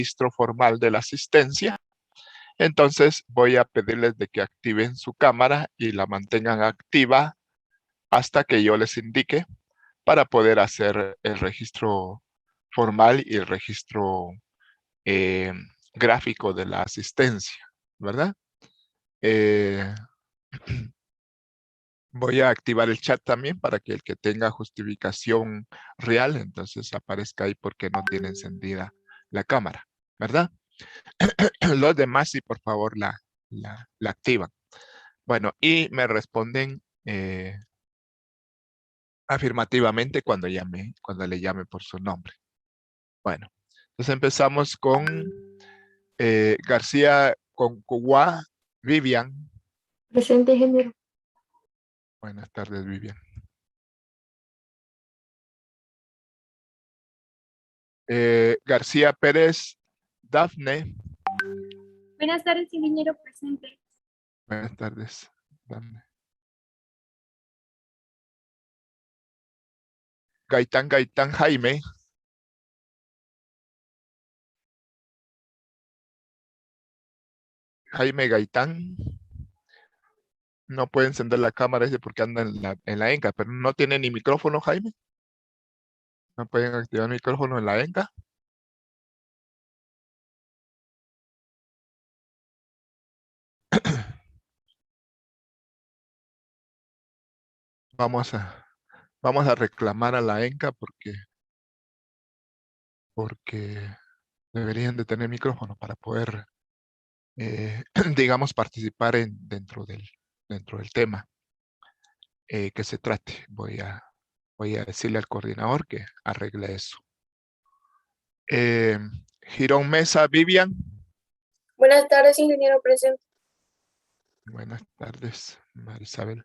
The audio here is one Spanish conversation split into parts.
registro formal de la asistencia. Entonces voy a pedirles de que activen su cámara y la mantengan activa hasta que yo les indique para poder hacer el registro formal y el registro gráfico de la asistencia, ¿verdad? Voy a activar el chat también para que el que tenga justificación real, entonces aparezca ahí porque no tiene encendida la cámara, ¿verdad? Los demás sí, por favor, la activan. Bueno, y me responden afirmativamente cuando le llame por su nombre. Bueno, entonces empezamos con García Concuá, Vivian. Presente, ingeniero. Buenas tardes, Vivian. García Pérez, Dafne. Buenas tardes, ingeniero. Presente. Buenas tardes, Dafne. Gaitán, Jaime. Jaime Gaitán. No puede encender la cámara ese porque anda en la ENCA, pero no tiene ni micrófono, Jaime. No pueden activar el micrófono en la ENCA. Vamos a reclamar a la ENCA porque deberían de tener micrófono para poder, digamos, participar dentro del tema que se trate. Voy a decirle al coordinador que arregle eso. Girón Mesa, Vivian. Buenas tardes, ingeniero. Presente. Buenas tardes, Marisabel.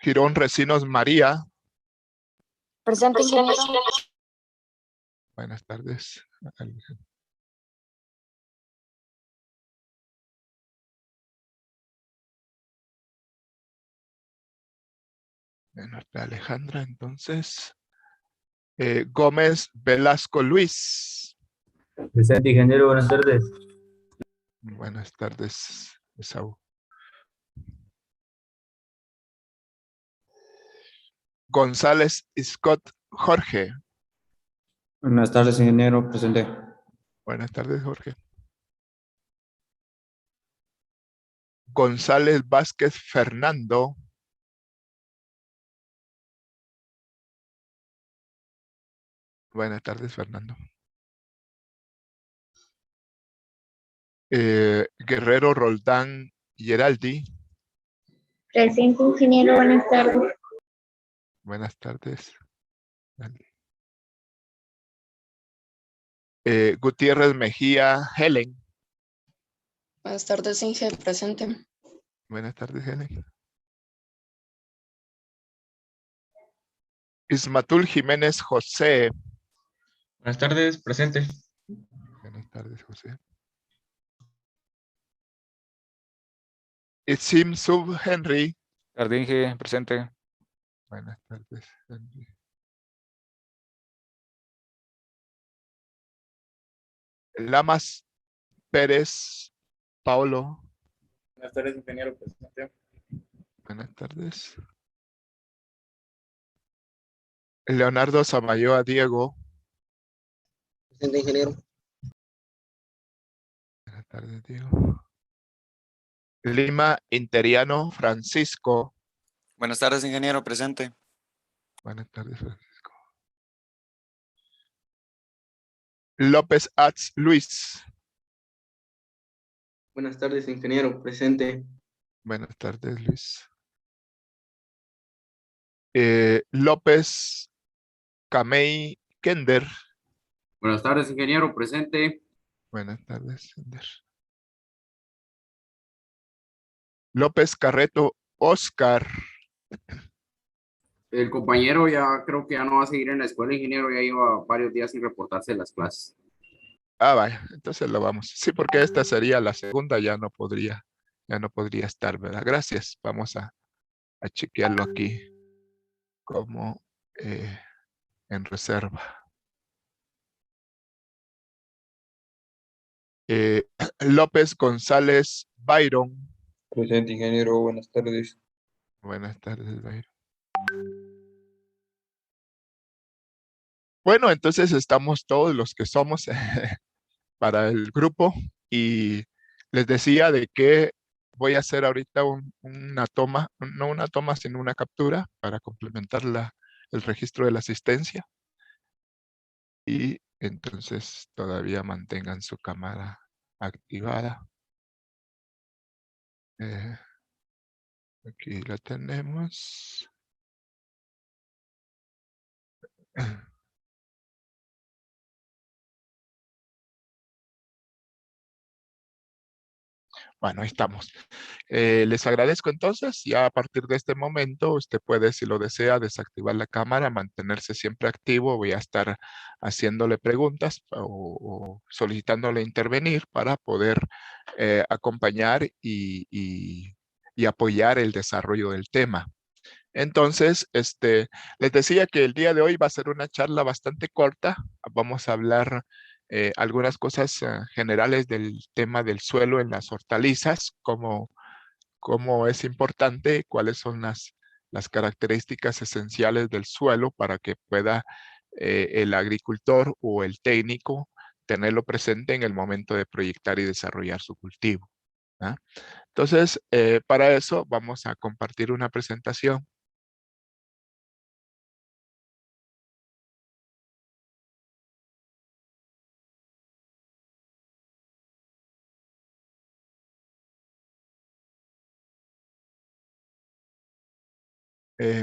Girón Recinos, María. Presente, ingeniero. Buenas tardes. Bueno, Alejandra, entonces. Gómez Velasco Luis. Presente, ingeniero. Buenas tardes. Buenas tardes, Esaú. González Scott Jorge. Buenas tardes, ingeniero. Presente. Buenas tardes, Jorge. González Vázquez Fernando. Buenas tardes, Fernando. Guerrero Roldán Geraldi. Presente, ingeniero. Buenas tardes. Buenas tardes. Gutiérrez Mejía Helen. Buenas tardes, Inge. Presente. Buenas tardes, Helen. Ismatul Jiménez José. Buenas tardes, presente. Buenas tardes, José. Itzim Sub Henry. Tarde, Inge, presente. Buenas tardes, Henry. Lamas Pérez Paulo. Buenas tardes, ingeniero. Presente. Buenas tardes. Leonardo Samayoa Diego. Presente, ingeniero. Buenas tardes, Diego. Lima Interiano Francisco. Buenas tardes, ingeniero. Presente. Buenas tardes, Francisco. López Atz Luis. Buenas tardes, ingeniero. Presente. Buenas tardes, Luis. López Camey Kender. Buenas tardes, ingeniero. Presente. Buenas tardes, Kender. López Carreto Oscar. El compañero ya creo que ya no va a seguir en la escuela, ingeniero. Ya lleva varios días sin reportarse de las clases. Ah, vaya, entonces lo vamos. Sí, porque esta sería la segunda, ya no podría estar, ¿verdad? Gracias. Vamos a chequearlo aquí como en reserva. López González Byron. Presente, ingeniero. Buenas tardes. Buenas tardes, Byron. Bueno, entonces estamos todos los que somos para el grupo y les decía de que voy a hacer ahorita una toma, no una toma, sino una captura para complementar el registro de la asistencia. Y entonces todavía mantengan su cámara activada. Aquí la tenemos. Bueno, ahí estamos. Les agradezco entonces. Ya a partir de este momento, usted puede, si lo desea, desactivar la cámara, mantenerse siempre activo. Voy a estar haciéndole preguntas o solicitándole intervenir para poder acompañar y apoyar el desarrollo del tema. Entonces, les decía que el día de hoy va a ser una charla bastante corta. Vamos a hablar algunas cosas generales del tema del suelo en las hortalizas, cómo es importante, cuáles son las características esenciales del suelo para que pueda el agricultor o el técnico tenerlo presente en el momento de proyectar y desarrollar su cultivo. ¿Ah? Entonces, para eso vamos a compartir una presentación.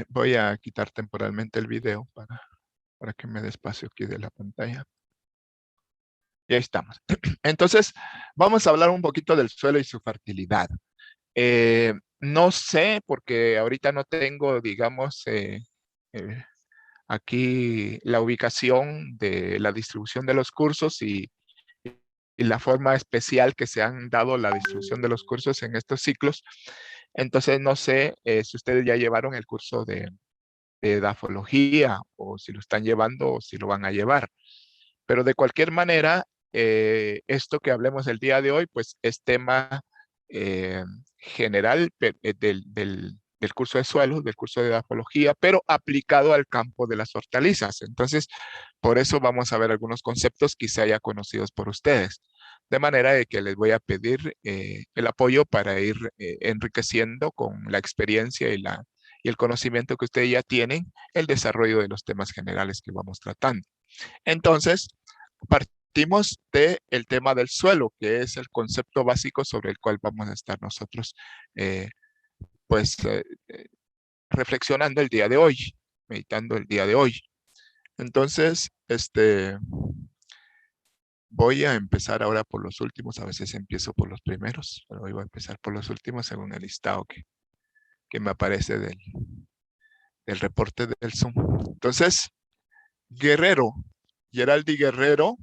Voy a quitar temporalmente el video para que me dé espacio aquí de la pantalla. Y ahí estamos. Entonces, vamos a hablar un poquito del suelo y su fertilidad. No sé, porque ahorita no tengo, digamos, aquí la ubicación de la distribución de los cursos y la forma especial que se han dado la distribución de los cursos en estos ciclos. Entonces, no sé si ustedes ya llevaron el curso de edafología o si lo están llevando o si lo van a llevar. Pero de cualquier manera, esto que hablemos el día de hoy, pues es tema general del curso de suelo, del curso de edafología, pero aplicado al campo de las hortalizas. Entonces, por eso vamos a ver algunos conceptos quizá ya conocidos por ustedes. De manera de que les voy a pedir el apoyo para ir enriqueciendo con la experiencia y el conocimiento que ustedes ya tienen, el desarrollo de los temas generales que vamos tratando. Entonces, partimos del tema del suelo, que es el concepto básico sobre el cual vamos a estar nosotros, reflexionando el día de hoy, meditando el día de hoy. Entonces, voy a empezar ahora por los últimos. A veces empiezo por los primeros, pero hoy voy a empezar por los últimos según el listado que me aparece del reporte del Zoom. Entonces, Guerrero, Geraldi Guerrero,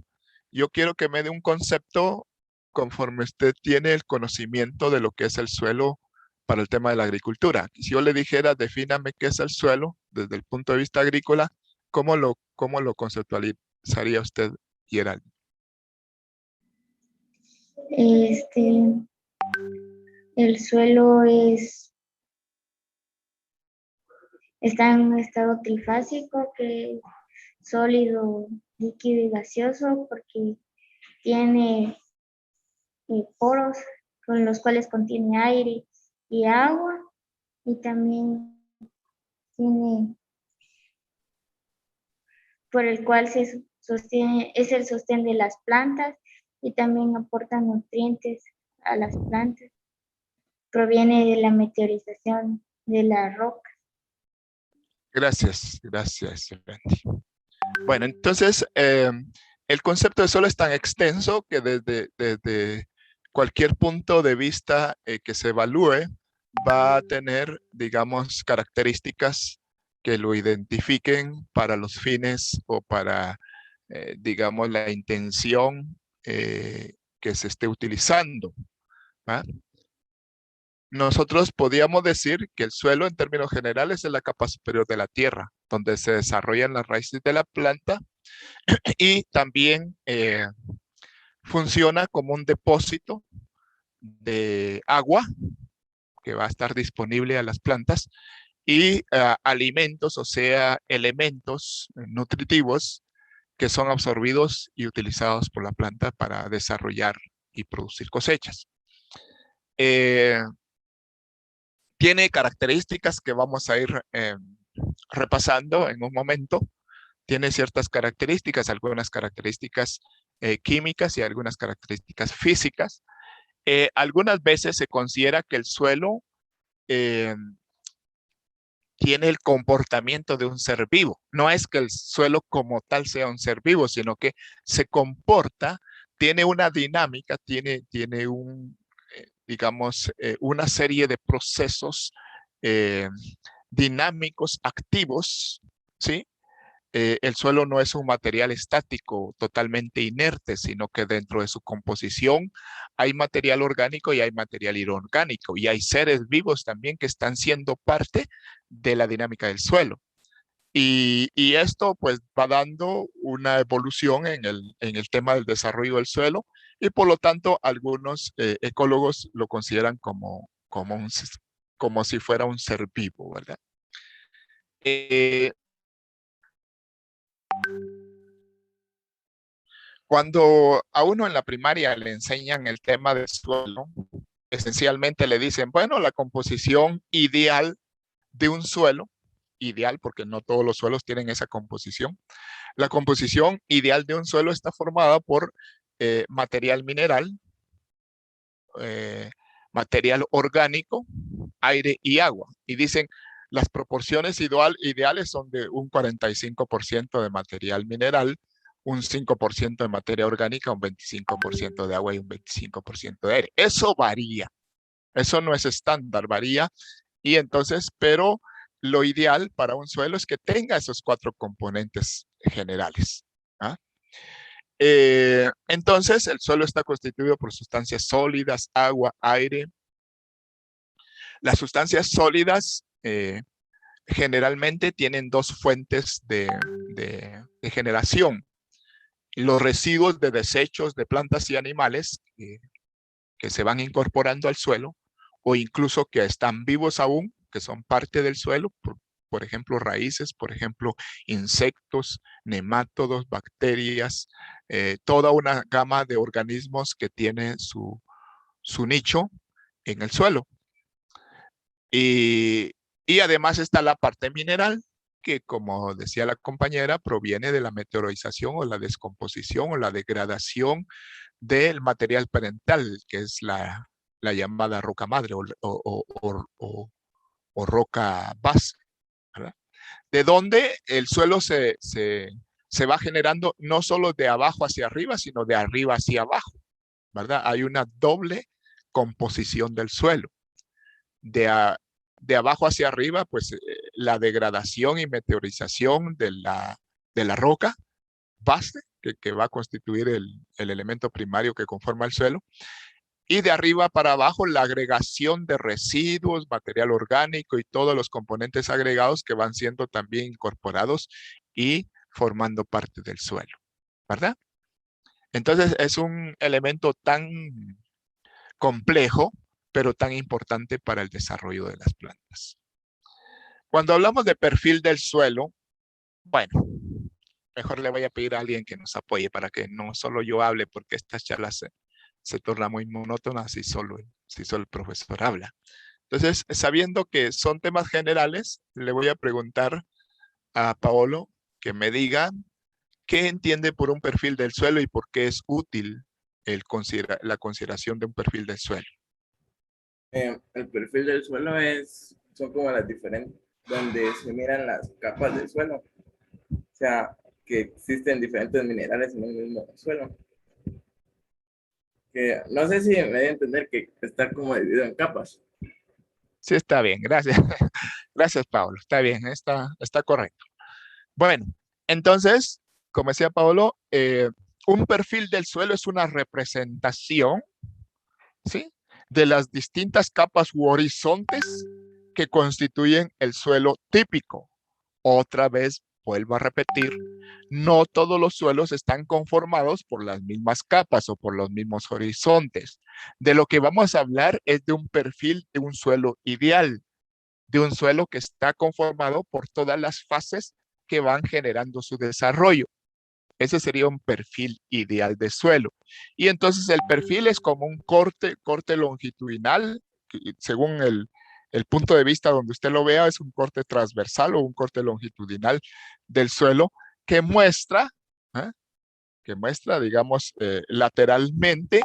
yo quiero que me dé un concepto conforme usted tiene el conocimiento de lo que es el suelo para el tema de la agricultura. Si yo le dijera, defíname qué es el suelo desde el punto de vista agrícola, ¿cómo lo conceptualizaría usted, Geraldi? El suelo está en un estado trifásico, que es sólido, líquido y gaseoso, porque tiene poros con los cuales contiene aire y agua, y también tiene por el cual se sostiene, es el sostén de las plantas y también aporta nutrientes a las plantas. Proviene de la meteorización de la roca. Gracias, Geraldi. Bueno, entonces, el concepto de suelo es tan extenso que desde cualquier punto de vista que se evalúe va a tener, digamos, características que lo identifiquen para los fines o para, digamos, la intención que se esté utilizando. ¿Va? Nosotros podíamos decir que el suelo en términos generales es la capa superior de la tierra, donde se desarrollan las raíces de la planta y también funciona como un depósito de agua que va a estar disponible a las plantas y alimentos, o sea, elementos nutritivos que son absorbidos y utilizados por la planta para desarrollar y producir cosechas. Tiene características que vamos a ir repasando en un momento. Tiene ciertas características, algunas características químicas y algunas características físicas. Algunas veces se considera que el suelo tiene el comportamiento de un ser vivo. No es que el suelo como tal sea un ser vivo, sino que se comporta, tiene una dinámica, tiene digamos, una serie de procesos dinámicos, activos, ¿sí? El suelo no es un material estático, totalmente inerte, sino que dentro de su composición hay material orgánico y hay material inorgánico, y hay seres vivos también que están siendo parte de la dinámica del suelo. Y esto pues va dando una evolución en el tema del desarrollo del suelo, y por lo tanto algunos ecólogos lo consideran como si fuera un ser vivo, ¿verdad? Cuando a uno en la primaria le enseñan el tema del suelo, esencialmente le dicen, bueno, la composición ideal de un suelo, ideal porque no todos los suelos tienen esa composición, la composición ideal de un suelo está formada por material mineral, material orgánico, aire y agua. Y dicen, las proporciones ideales son de un 45% de material mineral, un 5% de materia orgánica, un 25% de agua y un 25% de aire. Eso varía. Eso no es estándar, varía. Y entonces, pero lo ideal para un suelo es que tenga esos 4 componentes generales. ¿Ah? Entonces, el suelo está constituido por sustancias sólidas, agua, aire. Las sustancias sólidas generalmente tienen 2 fuentes de generación. Los residuos de desechos de plantas y animales que se van incorporando al suelo, o incluso que están vivos aún, que son parte del suelo, por ejemplo, raíces, por ejemplo, insectos, nemátodos, bacterias, toda una gama de organismos que tiene su nicho en el suelo. Y además está la parte mineral, que como decía la compañera, proviene de la meteorización o la descomposición o la degradación del material parental, que es la llamada roca madre o roca base, ¿verdad? De donde el suelo se va generando no solo de abajo hacia arriba, sino de arriba hacia abajo, ¿verdad? Hay una doble composición del suelo. De abajo hacia arriba, pues la degradación y meteorización de la roca base, que va a constituir el elemento primario que conforma el suelo. Y de arriba para abajo, la agregación de residuos, material orgánico y todos los componentes agregados que van siendo también incorporados y formando parte del suelo, ¿verdad? Entonces es un elemento tan complejo, pero tan importante para el desarrollo de las plantas. Cuando hablamos de perfil del suelo, bueno, mejor le voy a pedir a alguien que nos apoye para que no solo yo hable, porque estas charlas se tornan muy monótonas si solo el profesor habla. Entonces, sabiendo que son temas generales, le voy a preguntar a Paolo que me diga qué entiende por un perfil del suelo y por qué es útil la consideración de un perfil del suelo. El perfil del suelo son como las diferentes, donde se miran las capas del suelo. O sea, que existen diferentes minerales en un mismo suelo. Que no sé si me voy a entender que está como dividido en capas. Sí, está bien, gracias. Gracias, Pablo. Está bien, está correcto. Bueno, entonces, como decía Pablo, un perfil del suelo es una representación, ¿sí?, de las distintas capas u horizontes que constituyen el suelo típico Otra vez, vuelvo a repetir, no todos los suelos están conformados por las mismas capas o por los mismos horizontes. De lo que vamos a hablar es de un perfil de un suelo ideal, de un suelo que está conformado por todas las fases que van generando su desarrollo. Ese sería un perfil ideal de suelo. Y entonces el perfil es como un corte longitudinal, según el punto de vista donde usted lo vea, es un corte transversal o un corte longitudinal del suelo que muestra, digamos, lateralmente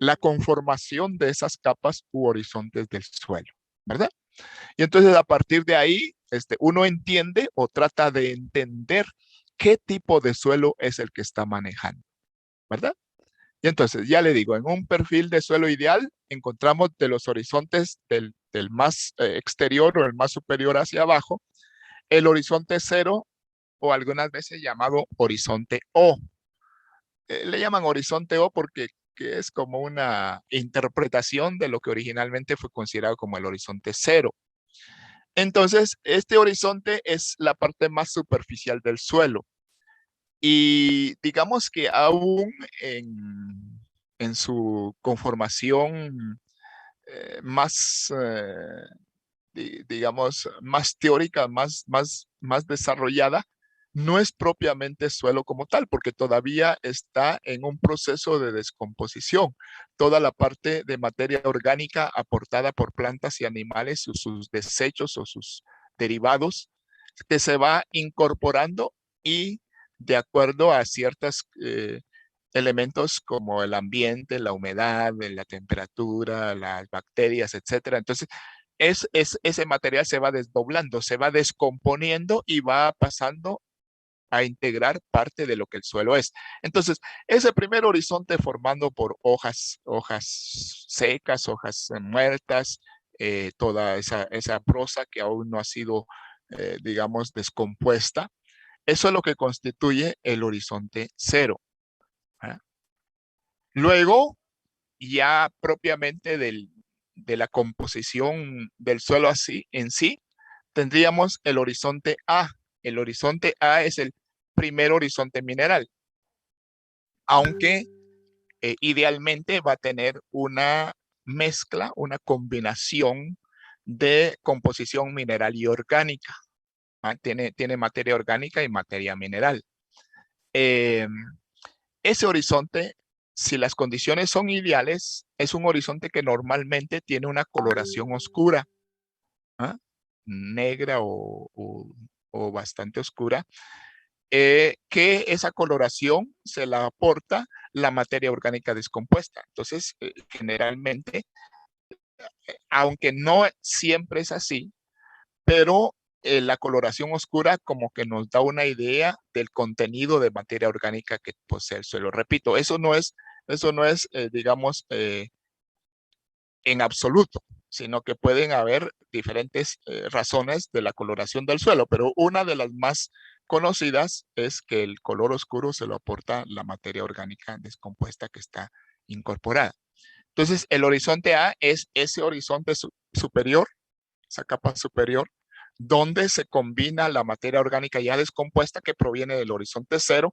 la conformación de esas capas u horizontes del suelo, ¿verdad? Y entonces a partir de ahí, uno entiende o trata de entender qué tipo de suelo es el que está manejando, ¿verdad? Y entonces, ya le digo, en un perfil de suelo ideal, encontramos de los horizontes del más exterior o el más superior hacia abajo, el horizonte cero o algunas veces llamado horizonte O. Le llaman horizonte O porque que es como una interpretación de lo que originalmente fue considerado como el horizonte cero. Entonces, este horizonte es la parte más superficial del suelo. Y digamos que aún en su conformación más, digamos, más teórica, más desarrollada, no es propiamente suelo como tal, porque todavía está en un proceso de descomposición. Toda la parte de materia orgánica aportada por plantas y animales, sus desechos o sus derivados, que se va incorporando y de acuerdo a ciertos elementos como el ambiente, la humedad, la temperatura, las bacterias, etcétera. Entonces, ese material se va desdoblando, se va descomponiendo y va pasando a integrar parte de lo que el suelo es. Entonces, ese primer horizonte formando por hojas secas, hojas muertas, toda esa prosa que aún no ha sido, digamos, descompuesta, eso es lo que constituye el horizonte cero. ¿Eh? Luego, ya propiamente de la composición del suelo así en sí, tendríamos el horizonte A. El horizonte A es el primer horizonte mineral, aunque idealmente va a tener una mezcla, una combinación de composición mineral y orgánica. Tiene materia orgánica y materia mineral. Ese horizonte, si las condiciones son ideales, es un horizonte que normalmente tiene una coloración oscura, negra o bastante oscura, que esa coloración se la aporta la materia orgánica descompuesta. Entonces, generalmente, aunque no siempre es así, pero la coloración oscura como que nos da una idea del contenido de materia orgánica que posee el suelo. Repito, eso no es digamos, en absoluto, sino que pueden haber diferentes razones de la coloración del suelo, pero una de las más conocidas es que el color oscuro se lo aporta la materia orgánica descompuesta que está incorporada. Entonces, el horizonte A es ese horizonte superior, esa capa superior, donde se combina la materia orgánica ya descompuesta que proviene del horizonte cero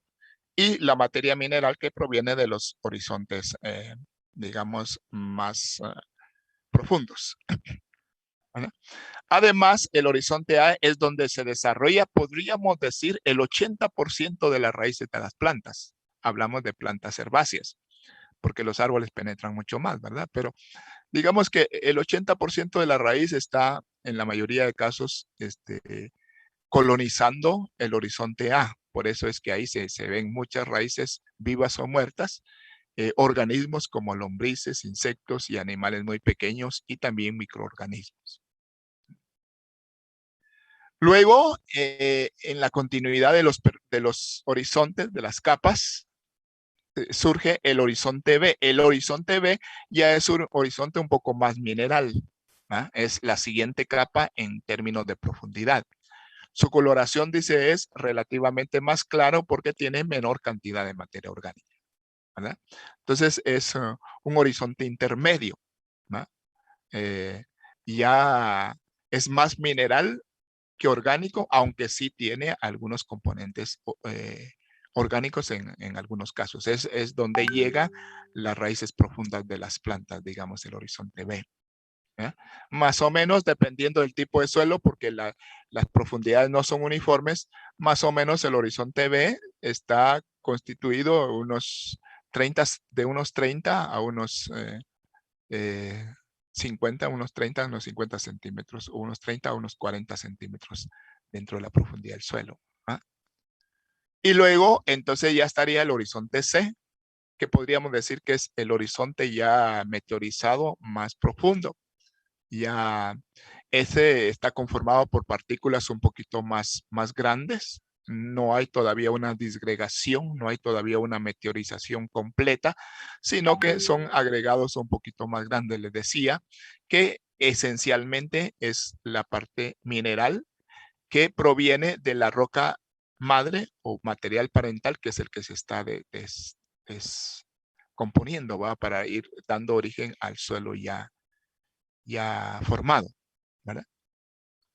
y la materia mineral que proviene de los horizontes, digamos, más profundos. ¿Vale? Además, el horizonte A es donde se desarrolla, podríamos decir, el 80% de las raíces de las plantas. Hablamos de plantas herbáceas, porque los árboles penetran mucho más, ¿verdad? Pero digamos que el 80% de la raíz está, en la mayoría de casos, colonizando el horizonte A. Por eso es que ahí se ven muchas raíces vivas o muertas, organismos como lombrices, insectos y animales muy pequeños y también microorganismos. Luego, en la continuidad de los horizontes, de las capas, surge el horizonte B. El horizonte B ya es un horizonte un poco más mineral. Es la siguiente capa en términos de profundidad. Su coloración, dice, es relativamente más claro porque tiene menor cantidad de materia orgánica, ¿verdad? Entonces es un horizonte intermedio, ¿no? Ya es más mineral que orgánico, aunque sí tiene algunos componentes orgánicos en algunos casos. Es donde llega las raíces profundas de las plantas, digamos, el horizonte B. ¿Ya? Más o menos, dependiendo del tipo de suelo, porque las profundidades no son uniformes, más o menos el horizonte B está constituido de unos 30 a unos 50, unos 30 a unos 50 centímetros, o unos 30 a unos 40 centímetros dentro de la profundidad del suelo. ¿Ah? Y luego, entonces ya estaría el horizonte C, que podríamos decir que es el horizonte ya meteorizado más profundo. Ya ese está conformado por partículas un poquito más grandes. No hay todavía una disgregación, no hay todavía una meteorización completa, sino que son agregados un poquito más grandes. Les decía que esencialmente es la parte mineral que proviene de la roca madre o material parental, que es el que se está descomponiendo, ¿va? Para ir dando origen al suelo ya formado, ¿verdad?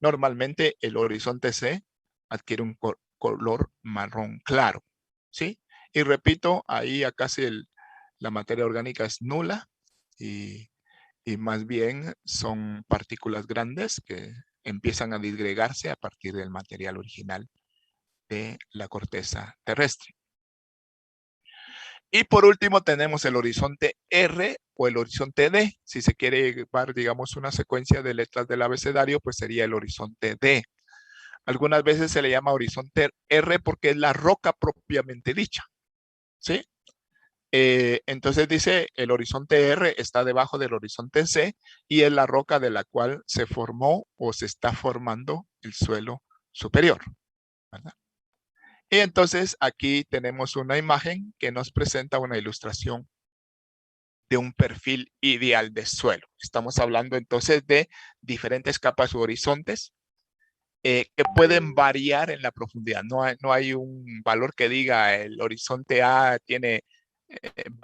Normalmente el horizonte C adquiere un color marrón claro, ¿sí? Y repito, ahí acá la materia orgánica es nula y más bien son partículas grandes que empiezan a disgregarse a partir del material original de la corteza terrestre. Y por último tenemos el horizonte R o el horizonte D. Si se quiere llevar, digamos, una secuencia de letras del abecedario, pues sería el horizonte D. Algunas veces se le llama horizonte R porque es la roca propiamente dicha, ¿sí? Entonces dice, el horizonte R está debajo del horizonte C y es la roca de la cual se formó o se está formando el suelo superior, ¿verdad? Y entonces aquí tenemos una imagen que nos presenta una ilustración de un perfil ideal de suelo. Estamos hablando entonces de diferentes capas u horizontes que pueden variar en la profundidad. No hay un valor que diga el horizonte A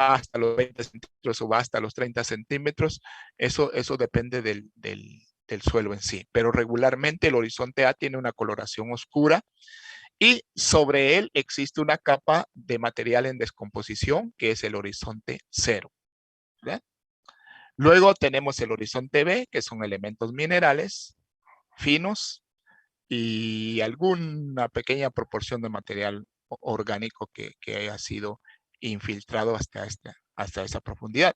va hasta los 20 centímetros o va hasta los 30 centímetros. Eso depende del suelo en sí. Pero regularmente el horizonte A tiene una coloración oscura y sobre él existe una capa de material en descomposición que es el horizonte cero. ¿Verdad? Luego tenemos el horizonte B, que son elementos minerales finos y alguna pequeña proporción de material orgánico que haya sido infiltrado hasta esa profundidad.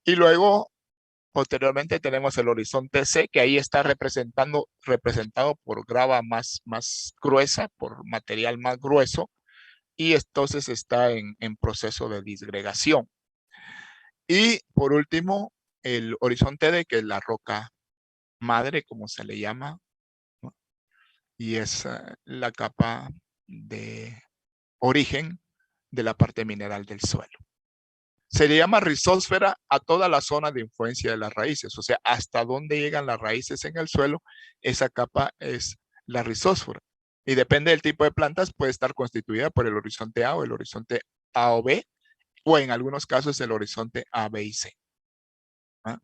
Y luego, posteriormente, tenemos el horizonte C, que ahí está representado por grava más gruesa, por material más grueso, y entonces está en proceso de disgregación. Y por último, el horizonte D, que es la roca madre, como se le llama, ¿no? Y es la capa de origen de la parte mineral del suelo. Se le llama rizósfera a toda la zona de influencia de las raíces, o sea, hasta dónde llegan las raíces en el suelo, esa capa es la rizósfera. Y depende del tipo de plantas, puede estar constituida por el horizonte A o el horizonte A o B, o en algunos casos el horizonte A, B y C. ¿Ah?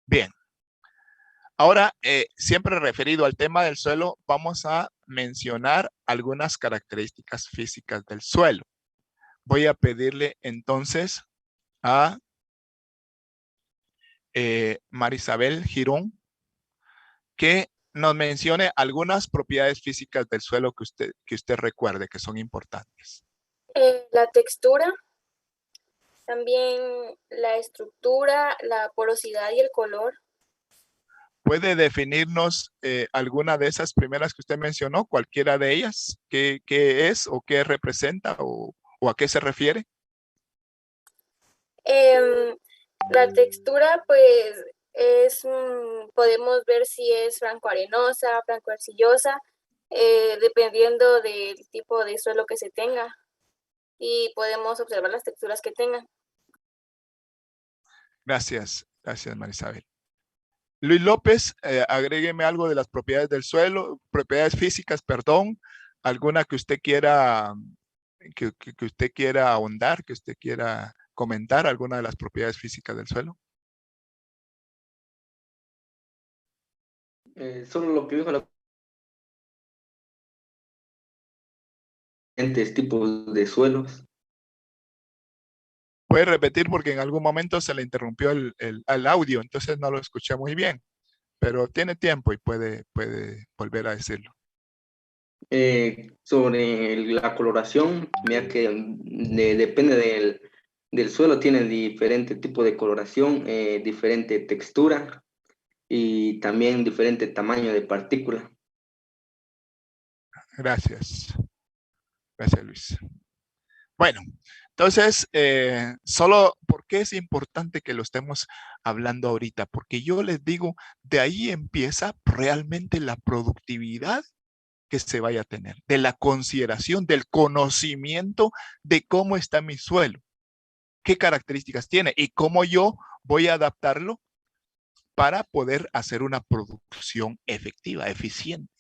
Bien. Ahora, siempre referido al tema del suelo, vamos a mencionar algunas características físicas del suelo. Voy a pedirle entonces a Marisabel Girón que nos mencione algunas propiedades físicas del suelo que usted recuerde que son importantes. La textura, también la estructura, la porosidad y el color. ¿Puede definirnos alguna de esas primeras que usted mencionó, cualquiera de ellas? ¿Qué es o qué representa o a qué se refiere? La textura, pues, podemos ver si es franco-arenosa, franco-arcillosa, dependiendo del tipo de suelo que se tenga. Y podemos observar las texturas que tengan. Gracias, Marisabel. Luis López, agrégueme algo de las propiedades del suelo, propiedades físicas, perdón, alguna que usted quiera, que usted quiera ahondar, que usted quiera comentar, alguna de las propiedades físicas del suelo. Solo lo que dijo la diferentes tipos de suelos. Puede repetir porque en algún momento se le interrumpió el audio, entonces no lo escuché muy bien, pero tiene tiempo y puede volver a decirlo. Sobre la coloración, mira que depende del suelo, tiene diferente tipo de coloración, diferente textura y también diferente tamaño de partícula. Gracias. Gracias, Luis. Bueno, entonces, solo, ¿por qué es importante que lo estemos hablando ahorita? Porque yo les digo, de ahí empieza realmente la productividad que se vaya a tener, de la consideración, del conocimiento de cómo está mi suelo, qué características tiene y cómo yo voy a adaptarlo para poder hacer una producción efectiva, eficiente.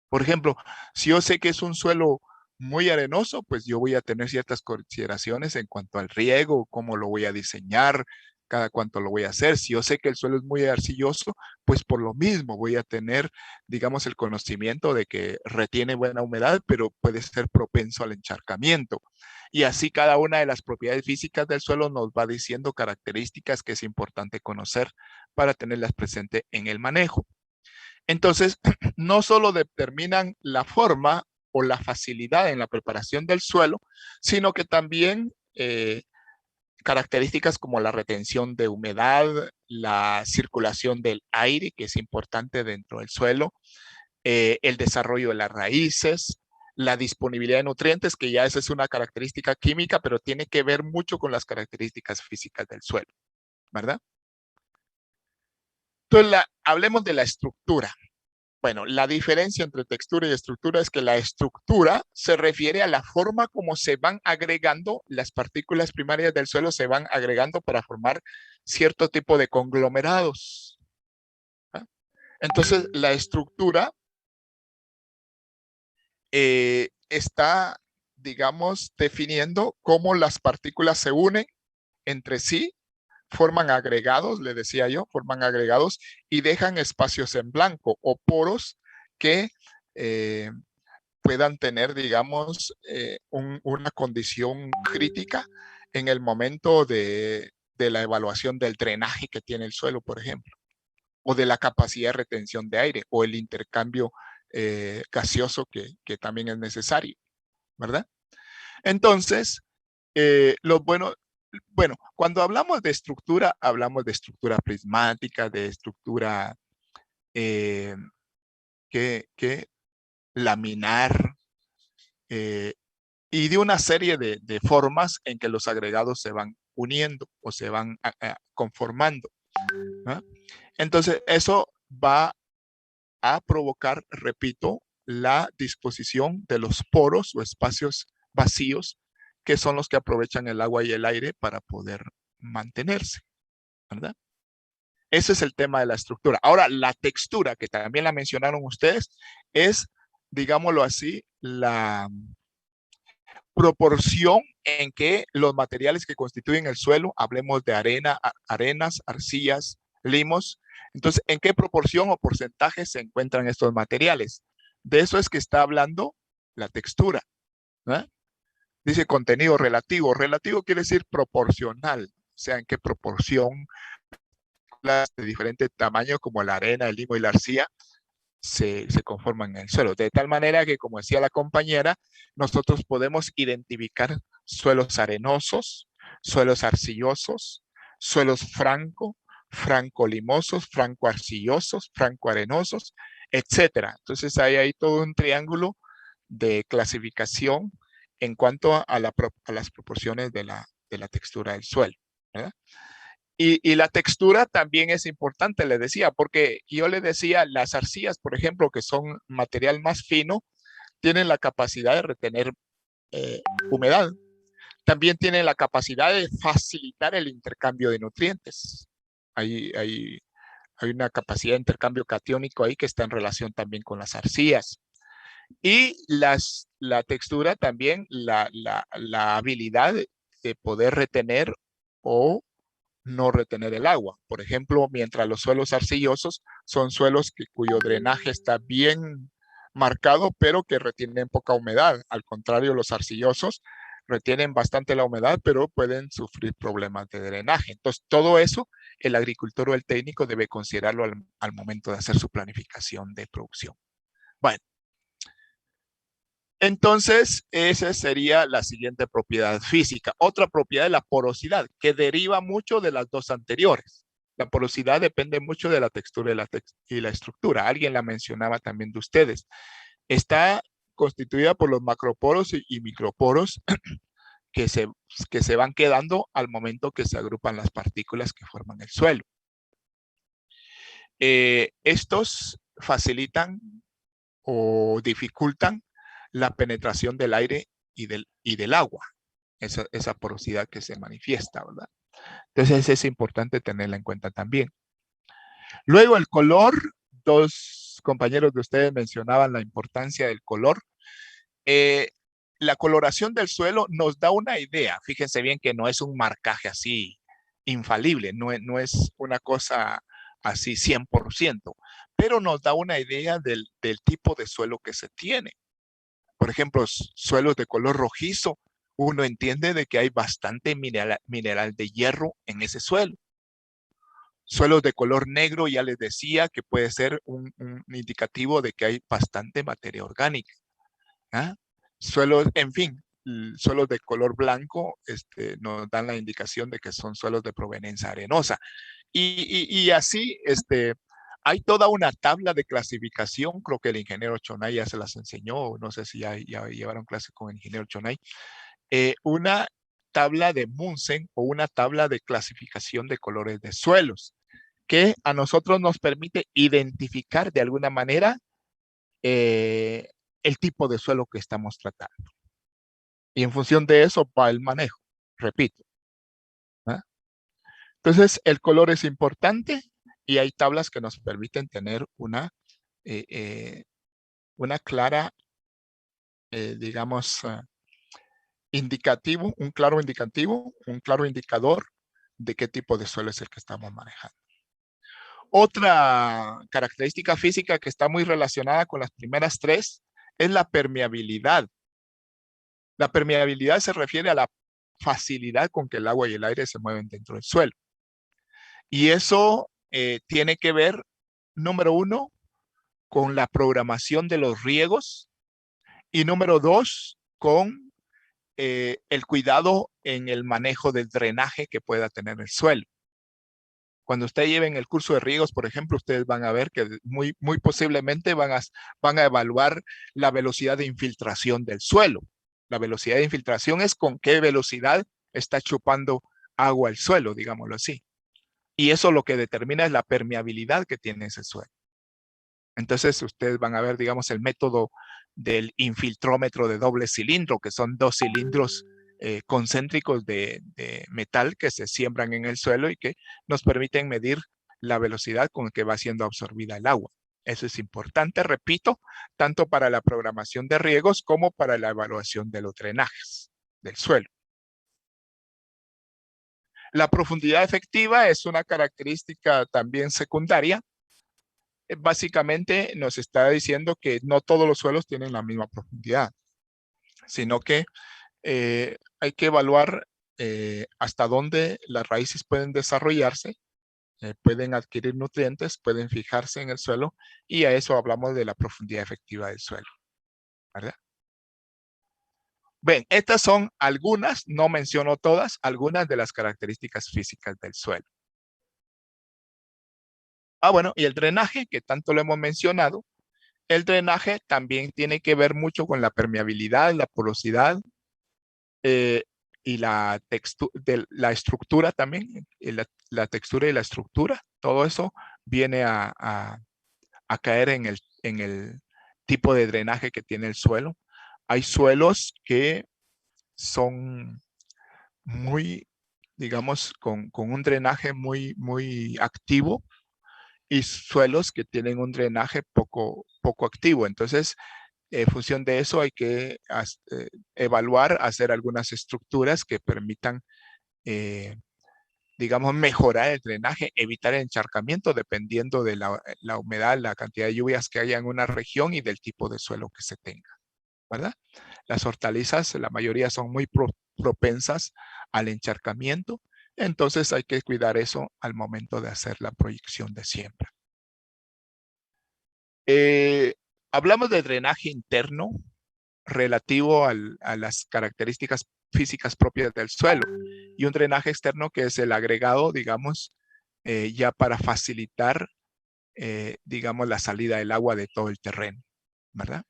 Por ejemplo, si yo sé que es un suelo muy arenoso, pues yo voy a tener ciertas consideraciones en cuanto al riego, cómo lo voy a diseñar, cada cuánto lo voy a hacer. Si yo sé que el suelo es muy arcilloso, pues por lo mismo voy a tener, digamos, el conocimiento de que retiene buena humedad, pero puede ser propenso al encharcamiento. Y así cada una de las propiedades físicas del suelo nos va diciendo características que es importante conocer para tenerlas presentes en el manejo. Entonces, no solo determinan la forma o la facilidad en la preparación del suelo, sino que también características como la retención de humedad, la circulación del aire, que es importante dentro del suelo, el desarrollo de las raíces, la disponibilidad de nutrientes, que ya esa es una característica química, pero tiene que ver mucho con las características físicas del suelo, ¿verdad? Entonces, hablemos de la estructura. Bueno, la diferencia entre textura y estructura es que la estructura se refiere a la forma como se van agregando las partículas primarias del suelo, se van agregando para formar cierto tipo de conglomerados. ¿Ah? Entonces, la estructura está, digamos, definiendo cómo las partículas se unen entre sí, forman agregados, le decía yo, forman agregados y dejan espacios en blanco o poros que puedan tener, digamos, una condición crítica en el momento de la evaluación del drenaje que tiene el suelo, por ejemplo, o de la capacidad de retención de aire o el intercambio gaseoso que también es necesario, ¿verdad? Entonces, bueno, cuando hablamos de estructura prismática, de estructura laminar, y de una serie de formas en que los agregados se van uniendo o se van conformando, ¿no? Entonces, eso va a provocar, repito, la disposición de los poros o espacios vacíos que son los que aprovechan el agua y el aire para poder mantenerse, ¿verdad? Ese es el tema de la estructura. Ahora, la textura, que también la mencionaron ustedes, es, digámoslo así, la proporción en que los materiales que constituyen el suelo, hablemos de arenas, arcillas, limos, entonces, ¿en qué proporción o porcentaje se encuentran estos materiales? De eso es que está hablando la textura, ¿no? Dice contenido relativo. Relativo quiere decir proporcional, o sea, en qué proporción las de diferente tamaño como la arena, el limo y la arcilla se conforman en el suelo. De tal manera que, como decía la compañera, nosotros podemos identificar suelos arenosos, suelos arcillosos, suelos franco-limosos, franco-arcillosos, franco-arenosos, etcétera. Entonces hay todo un triángulo de clasificación en cuanto a las proporciones de la textura del suelo, ¿verdad? Y la textura también es importante, le decía, porque yo le decía, las arcillas, por ejemplo, que son material más fino, tienen la capacidad de retener humedad. También tienen la capacidad de facilitar el intercambio de nutrientes. Hay una capacidad de intercambio catiónico ahí que está en relación también con las arcillas. Y la textura también, la habilidad de poder retener o no retener el agua. Por ejemplo, mientras los suelos arcillosos son suelos cuyo drenaje está bien marcado, pero que retienen poca humedad. Al contrario, los arcillosos retienen bastante la humedad, pero pueden sufrir problemas de drenaje. Entonces, todo eso el agricultor o el técnico debe considerarlo al momento de hacer su planificación de producción. Bueno, entonces esa sería la siguiente propiedad física. Otra propiedad es la porosidad, que deriva mucho de las dos anteriores. La porosidad depende mucho de la textura y la estructura. Alguien la mencionaba también de ustedes. Está constituida por los macroporos y microporos que se van quedando al momento que se agrupan las partículas que forman el suelo. Estos facilitan o dificultan la penetración del aire y del agua, esa porosidad que se manifiesta, ¿verdad? Entonces es importante tenerla en cuenta también. Luego el color, dos compañeros de ustedes mencionaban la importancia del color. La coloración del suelo nos da una idea, fíjense bien que no es un marcaje así infalible, no es una cosa así 100%, pero nos da una idea del tipo de suelo que se tiene. Por ejemplo, suelos de color rojizo, uno entiende de que hay bastante mineral de hierro en ese suelo. Suelos de color negro, ya les decía que puede ser un indicativo de que hay bastante materia orgánica. ¿Ah? Suelos, en fin, suelos de color blanco nos dan la indicación de que son suelos de proveniencia arenosa. Y así, hay toda una tabla de clasificación, creo que el ingeniero Chonay ya se las enseñó, no sé si ya llevaron clase con el ingeniero Chonay, una tabla de Munsen o una tabla de clasificación de colores de suelos, que a nosotros nos permite identificar de alguna manera el tipo de suelo que estamos tratando. Y en función de eso va el manejo, repito. ¿Ah? Entonces, el color es importante y hay tablas que nos permiten tener una clara, digamos, indicativo, un claro indicador de qué tipo de suelo es el que estamos manejando. Otra característica física que está muy relacionada con las primeras tres es la permeabilidad. La permeabilidad se refiere a la facilidad con que el agua y el aire se mueven dentro del suelo. Y eso tiene que ver, número uno, con la programación de los riegos y número dos, con el cuidado en el manejo del drenaje que pueda tener el suelo. Cuando ustedes lleven el curso de riegos, por ejemplo, ustedes van a ver que muy posiblemente van a evaluar la velocidad de infiltración del suelo. La velocidad de infiltración es con qué velocidad está chupando agua el suelo, digámoslo así. Y eso lo que determina es la permeabilidad que tiene ese suelo. Entonces, ustedes van a ver, digamos, el método del infiltrómetro de doble cilindro, que son dos cilindros concéntricos de metal que se siembran en el suelo y que nos permiten medir la velocidad con que va siendo absorbida el agua. Eso es importante, repito, tanto para la programación de riegos como para la evaluación de los drenajes del suelo. La profundidad efectiva es una característica también secundaria. Básicamente nos está diciendo que no todos los suelos tienen la misma profundidad, sino que hay que evaluar hasta dónde las raíces pueden desarrollarse, pueden adquirir nutrientes, pueden fijarse en el suelo, y a eso hablamos de la profundidad efectiva del suelo, ¿verdad? Bien, estas son algunas, no menciono todas, algunas de las características físicas del suelo. Bueno, y el drenaje, que tanto lo hemos mencionado, el drenaje también tiene que ver mucho con la permeabilidad, la porosidad y la estructura también, la textura y la estructura. Todo eso viene a caer en el tipo de drenaje que tiene el suelo. Hay suelos que son muy, digamos, con un drenaje muy activo, y suelos que tienen un drenaje poco activo. Entonces, en función de eso hay que evaluar, hacer algunas estructuras que permitan digamos, mejorar el drenaje, evitar el encharcamiento dependiendo de la humedad, la cantidad de lluvias que haya en una región y del tipo de suelo que se tenga, ¿verdad? Las hortalizas, la mayoría son muy propensas al encharcamiento, entonces hay que cuidar eso al momento de hacer la proyección de siembra. Hablamos de drenaje interno relativo a las características físicas propias del suelo y un drenaje externo que es el agregado, digamos, ya para facilitar, digamos, la salida del agua de todo el terreno, ¿verdad?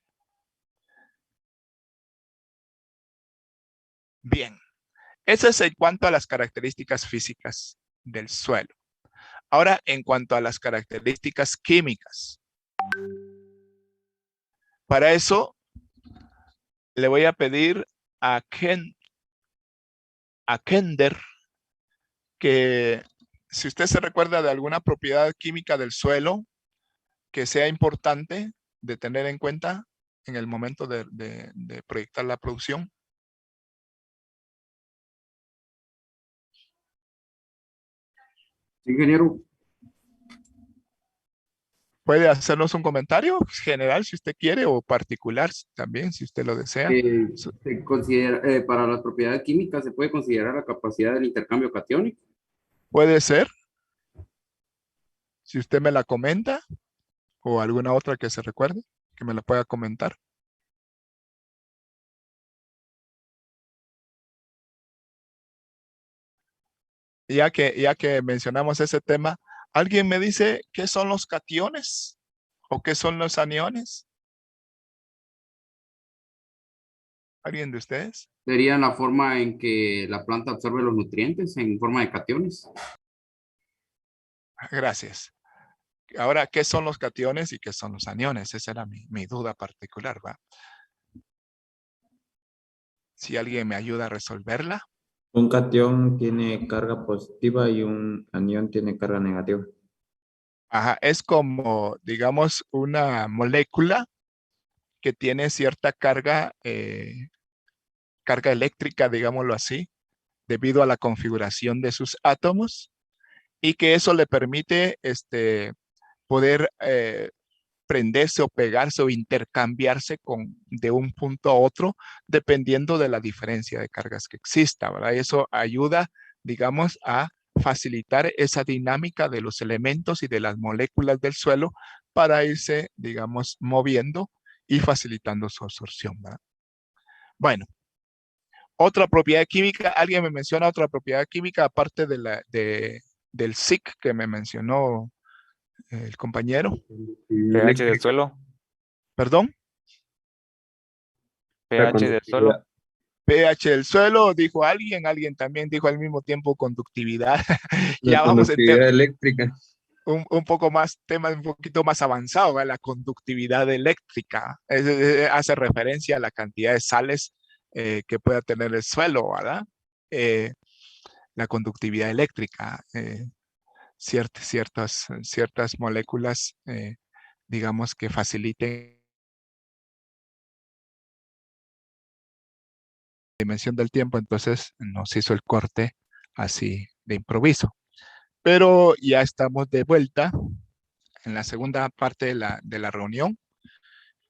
Bien, eso es en cuanto a las características físicas del suelo. Ahora, en cuanto a las características químicas. Para eso, le voy a pedir a Kender que si usted se recuerda de alguna propiedad química del suelo que sea importante de tener en cuenta en el momento de proyectar la producción. Ingeniero. Puede hacernos un comentario general si usted quiere o particular también si usted lo desea. Se considera, para las propiedades químicas se puede considerar la capacidad del intercambio catiónico. Puede ser. Si usted me la comenta o alguna otra que se recuerde, que me la pueda comentar. Ya que mencionamos ese tema, ¿alguien me dice qué son los cationes o qué son los aniones? ¿Alguien de ustedes? Sería la forma en que la planta absorbe los nutrientes en forma de cationes. Gracias. Ahora, ¿qué son los cationes y qué son los aniones? Esa era mi duda particular, ¿va? Si alguien me ayuda a resolverla. Un catión tiene carga positiva y un anión tiene carga negativa. Ajá, es como, digamos, una molécula que tiene cierta carga, carga eléctrica, digámoslo así, debido a la configuración de sus átomos y que eso le permite poder prenderse o pegarse o intercambiarse de un punto a otro dependiendo de la diferencia de cargas que exista, ¿verdad? Y eso ayuda, digamos, a facilitar esa dinámica de los elementos y de las moléculas del suelo para irse, digamos, moviendo y facilitando su absorción, ¿verdad? Bueno, otra propiedad química, alguien me menciona otra propiedad química aparte del SIC que me mencionó el compañero. pH del suelo. ¿Perdón? pH del suelo. pH del suelo, dijo alguien también dijo al mismo tiempo conductividad. La conductividad eléctrica. Un poco más, tema un poquito más avanzado, ¿verdad? La conductividad eléctrica. Hace referencia a la cantidad de sales que pueda tener el suelo, ¿verdad? La conductividad eléctrica. Ciertas moléculas, digamos, que faciliten dimensión del tiempo, entonces nos hizo el corte así de improviso. Pero ya estamos de vuelta en la segunda parte de la reunión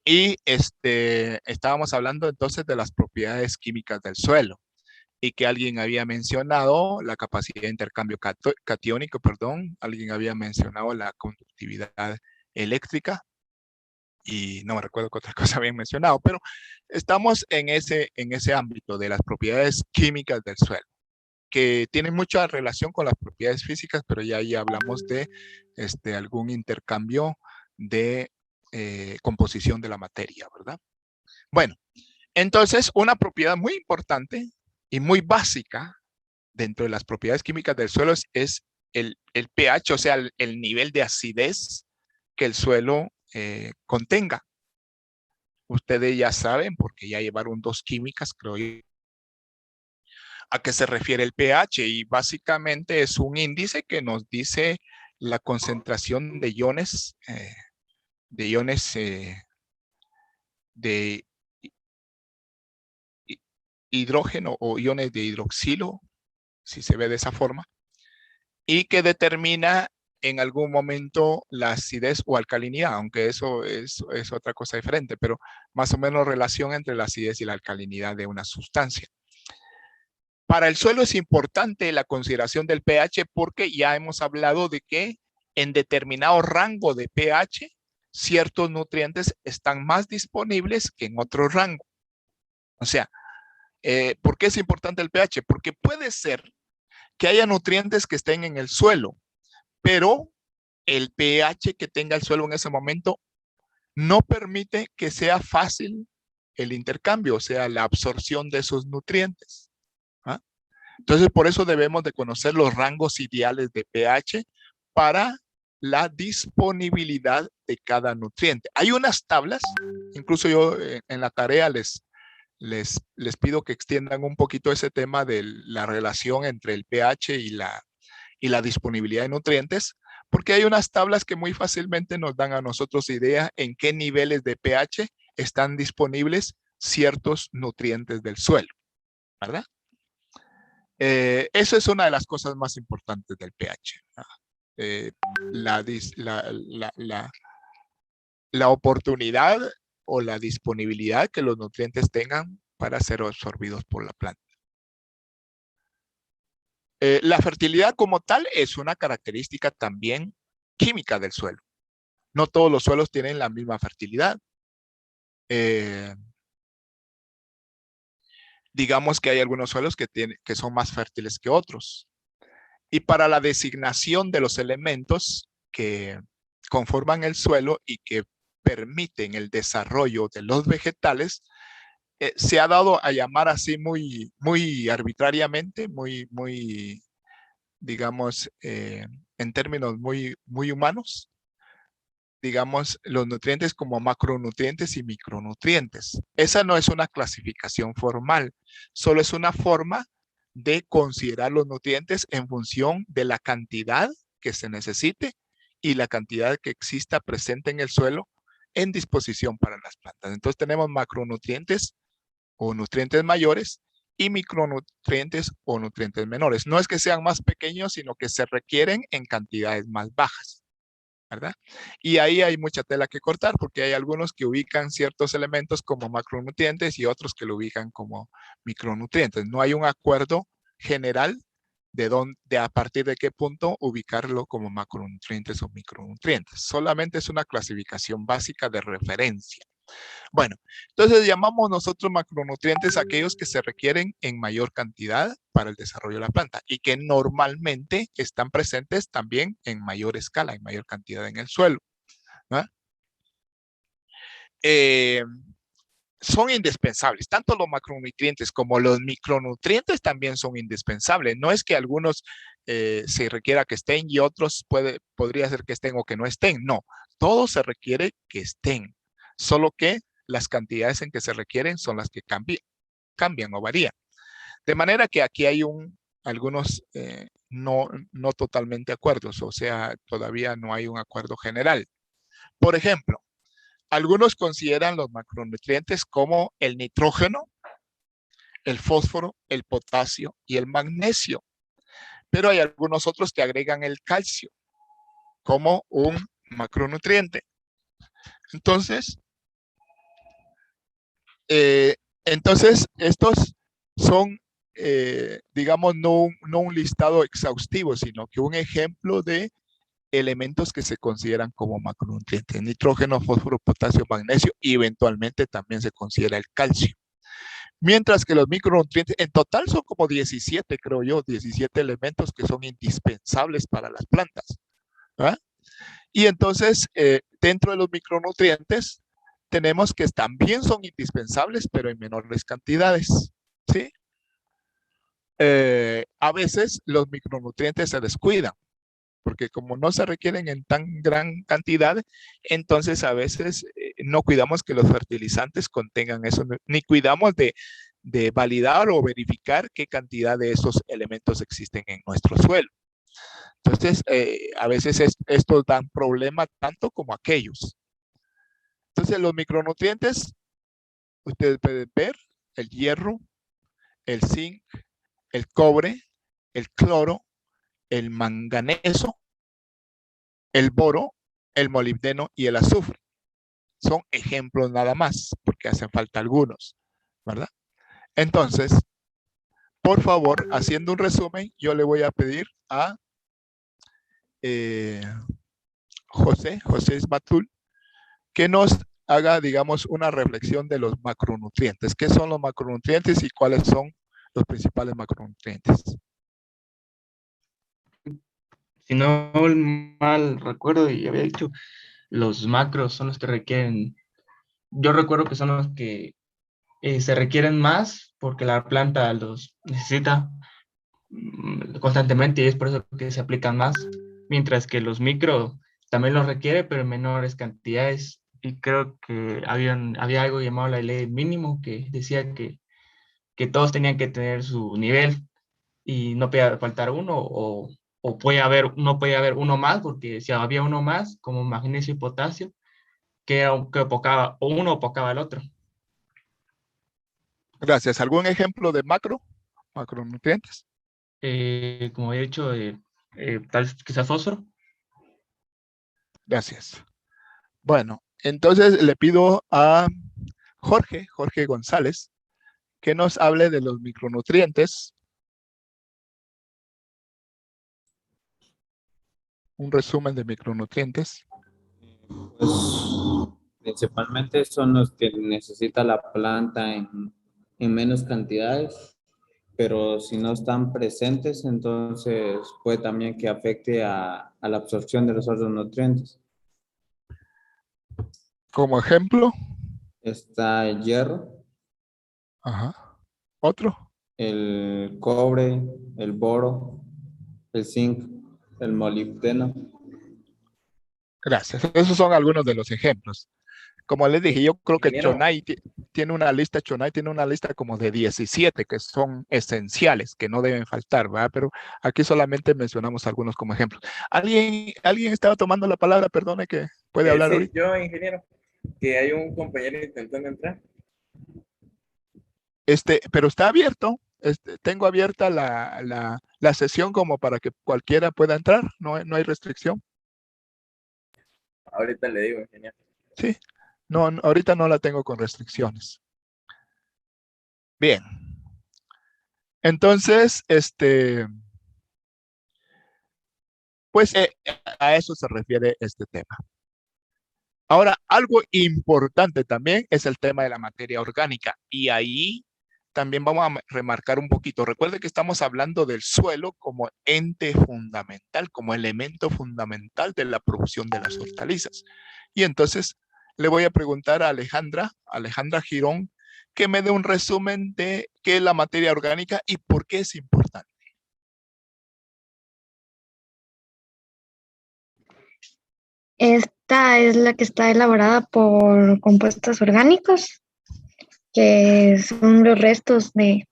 y estábamos hablando entonces de las propiedades químicas del suelo y que alguien había mencionado la capacidad de intercambio catiónico, alguien había mencionado la conductividad eléctrica y no me recuerdo qué otra cosa habían mencionado, pero estamos en ese ámbito de las propiedades químicas del suelo, que tienen mucha relación con las propiedades físicas, pero ya ahí hablamos de algún intercambio de composición de la materia, ¿verdad? Bueno, entonces una propiedad muy importante y muy básica dentro de las propiedades químicas del suelo es el pH, o sea, el nivel de acidez que el suelo contenga. Ustedes ya saben, porque ya llevaron 2 químicas, creo yo, a qué se refiere el pH, y básicamente es un índice que nos dice la concentración de iones, de hidrógeno o iones de hidroxilo, si se ve de esa forma, y que determina en algún momento la acidez o alcalinidad, aunque eso es otra cosa diferente, pero más o menos relación entre la acidez y la alcalinidad de una sustancia. Para el suelo es importante la consideración del pH porque ya hemos hablado de que en determinado rango de pH, ciertos nutrientes están más disponibles que en otro rango. O sea, ¿por qué es importante el pH? Porque puede ser que haya nutrientes que estén en el suelo, pero el pH que tenga el suelo en ese momento no permite que sea fácil el intercambio, o sea, la absorción de esos nutrientes. ¿Ah? Entonces, por eso debemos de conocer los rangos ideales de pH para la disponibilidad de cada nutriente. Hay unas tablas, incluso yo en la tarea les pido que extiendan un poquito ese tema de la relación entre el pH y la disponibilidad de nutrientes, porque hay unas tablas que muy fácilmente nos dan a nosotros idea en qué niveles de pH están disponibles ciertos nutrientes del suelo, ¿verdad? Eso es una de las cosas más importantes del pH. La oportunidad o la disponibilidad que los nutrientes tengan para ser absorbidos por la planta. La fertilidad como tal es una característica también química del suelo. No todos los suelos tienen la misma fertilidad. Digamos que hay algunos suelos que son más fértiles que otros. Y para la designación de los elementos que conforman el suelo y que permiten el desarrollo de los vegetales, se ha dado a llamar así muy arbitrariamente, digamos, en términos muy humanos, digamos, los nutrientes como macronutrientes y micronutrientes. Esa no es una clasificación formal, solo es una forma de considerar los nutrientes en función de la cantidad que se necesite y la cantidad que exista presente en el suelo en disposición para las plantas. Entonces tenemos macronutrientes o nutrientes mayores y micronutrientes o nutrientes menores. No es que sean más pequeños, sino que se requieren en cantidades más bajas, ¿verdad? Y ahí hay mucha tela que cortar porque hay algunos que ubican ciertos elementos como macronutrientes y otros que lo ubican como micronutrientes. No hay un acuerdo general de a partir de qué punto ubicarlo como macronutrientes o micronutrientes. Solamente es una clasificación básica de referencia. Bueno, entonces llamamos nosotros macronutrientes aquellos que se requieren en mayor cantidad para el desarrollo de la planta y que normalmente están presentes también en mayor escala, en mayor cantidad en el suelo, ¿no? Son indispensables, tanto los macronutrientes como los micronutrientes también son indispensables. No es que algunos se requiera que estén y otros podría ser que estén o que no estén. No, todos se requiere que estén. Solo que las cantidades en que se requieren son las que cambian o varían. De manera que aquí hay algunos no totalmente acuerdos, o sea, todavía no hay un acuerdo general. Por ejemplo, algunos consideran los macronutrientes como el nitrógeno, el fósforo, el potasio y el magnesio. Pero hay algunos otros que agregan el calcio como un macronutriente. Entonces, estos son, digamos, no un listado exhaustivo, sino que un ejemplo de elementos que se consideran como macronutrientes: nitrógeno, fósforo, potasio, magnesio y eventualmente también se considera el calcio. Mientras que los micronutrientes, en total son como 17, creo yo, 17 elementos que son indispensables para las plantas, ¿verdad? Y entonces, dentro de los micronutrientes, tenemos que también son indispensables, pero en menores cantidades, ¿sí? A veces los micronutrientes se descuidan, porque como no se requieren en tan gran cantidad, entonces a veces no cuidamos que los fertilizantes contengan eso, ni cuidamos de validar o verificar qué cantidad de esos elementos existen en nuestro suelo. Entonces, a veces estos dan problemas tanto como aquellos. Entonces, los micronutrientes, ustedes pueden ver el hierro, el zinc, el cobre, el cloro el manganeso, el boro, el molibdeno y el azufre. Son ejemplos nada más, porque hacen falta algunos, ¿verdad? Entonces, por favor, haciendo un resumen, yo le voy a pedir a José Ismatul, que nos haga, digamos, una reflexión de los macronutrientes. ¿Qué son los macronutrientes y cuáles son los principales macronutrientes? Si no mal recuerdo y había dicho, los macros son los que requieren, yo recuerdo que son los que se requieren más porque la planta los necesita constantemente y es por eso que se aplican más, mientras que los micro también los requiere, pero en menores cantidades. Y creo que había algo llamado la ley mínimo que decía que todos tenían que tener su nivel y no podía faltar uno o no podía haber uno más, porque si había uno más, como magnesio y potasio, que opacaba, o uno opacaba al otro. Gracias. ¿Algún ejemplo de macronutrientes? Como he dicho, tal vez quizás fósforo. Gracias. Bueno, entonces le pido a Jorge González, que nos hable de los micronutrientes. Un resumen de micronutrientes. Pues principalmente son los que necesita la planta en menos cantidades, pero si no están presentes, entonces puede también que afecte a la absorción de los otros nutrientes. Como ejemplo. Está el hierro. Ajá. ¿Otro? El cobre, el boro, el zinc, el molibdeno. Gracias. Esos son algunos de los ejemplos. Como les dije, yo creo que Ingeniero. Chonay tiene una lista como de 17 que son esenciales, que no deben faltar, ¿verdad? Pero aquí solamente mencionamos algunos como ejemplos. ¿Alguien estaba tomando la palabra? Perdone que puede hablar Sí, ahorita. yo, ingeniero, que hay un compañero intentando entrar. Pero está abierto. Tengo abierta la sesión como para que cualquiera pueda entrar. No hay restricción. Ahorita le digo, ingeniero. Sí. No, ahorita no la tengo con restricciones. Bien. Entonces, pues a eso se refiere este tema. Ahora, algo importante también es el tema de la materia orgánica. Y ahí también vamos a remarcar un poquito. Recuerde que estamos hablando del suelo como ente fundamental, como elemento fundamental de la producción de las hortalizas. Y entonces le voy a preguntar a Alejandra Girón, que me dé un resumen de qué es la materia orgánica y por qué es importante. Esta es la que está elaborada por compuestos orgánicos, que son los restos de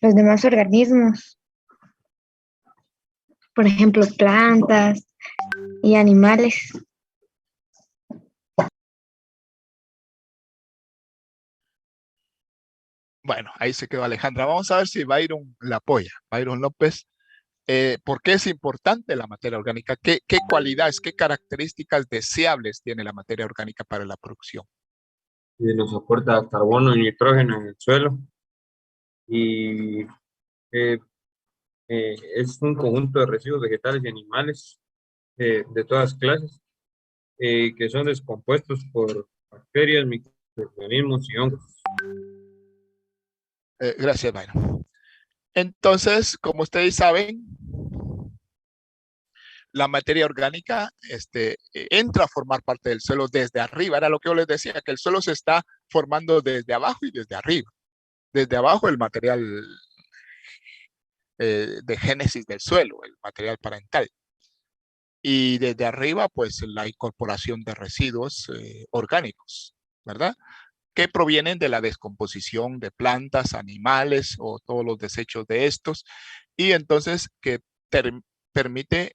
los demás organismos. Por ejemplo, plantas y animales. Bueno, ahí se quedó Alejandra. Vamos a ver si Byron la apoya. Byron López, ¿por qué es importante la materia orgánica? ¿Qué cualidades, qué características deseables tiene la materia orgánica para la producción? Nos aporta carbono y nitrógeno en el suelo. Y es un conjunto de residuos vegetales y animales de todas clases que son descompuestos por bacterias, microorganismos y hongos. Gracias, Byron. Entonces, como ustedes saben, la materia orgánica entra a formar parte del suelo desde arriba. Era lo que yo les decía, que el suelo se está formando desde abajo y desde arriba. Desde abajo el material de génesis del suelo, el material parental. Y desde arriba, pues la incorporación de residuos orgánicos, ¿verdad? Que provienen de la descomposición de plantas, animales o todos los desechos de estos. Y entonces que permite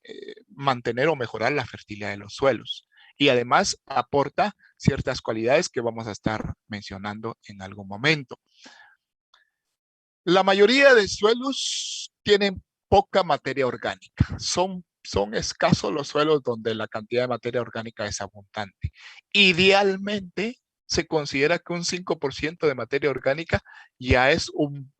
mantener o mejorar la fertilidad de los suelos. Y además aporta ciertas cualidades que vamos a estar mencionando en algún momento. La mayoría de suelos tienen poca materia orgánica. Son escasos los suelos donde la cantidad de materia orgánica es abundante. Idealmente, se considera que un 5% de materia orgánica ya es un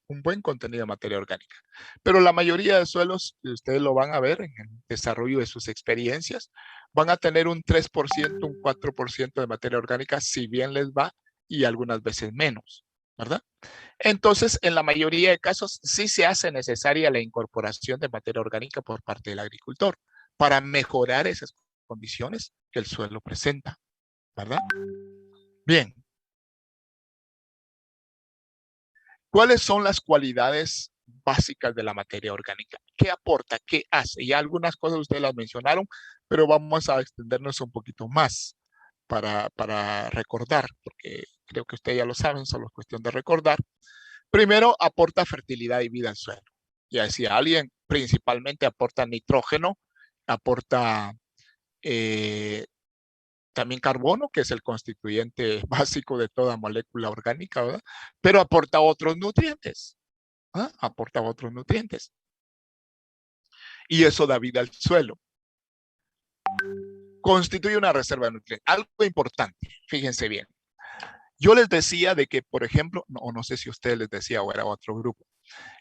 buen contenido de materia orgánica. Pero la mayoría de suelos, ustedes lo van a ver en el desarrollo de sus experiencias, van a tener un 3%, un 4% de materia orgánica, si bien les va, y algunas veces menos, ¿verdad? Entonces, en la mayoría de casos, sí se hace necesaria la incorporación de materia orgánica por parte del agricultor para mejorar esas condiciones que el suelo presenta, ¿verdad? Bien. ¿Cuáles son las cualidades básicas de la materia orgánica? ¿Qué aporta? ¿Qué hace? Ya algunas cosas ustedes las mencionaron, pero vamos a extendernos un poquito más para recordar, porque creo que ustedes ya lo saben, solo es cuestión de recordar. Primero, aporta fertilidad y vida al suelo. Ya decía alguien, principalmente aporta nitrógeno, aporta también carbono, que es el constituyente básico de toda molécula orgánica, ¿verdad? Pero aporta otros nutrientes. ¿Ah? Aporta otros nutrientes. Y eso da vida al suelo. Constituye una reserva de nutrientes. Algo importante, fíjense bien. Yo les decía de que, por ejemplo, no sé si ustedes les decía o era otro grupo,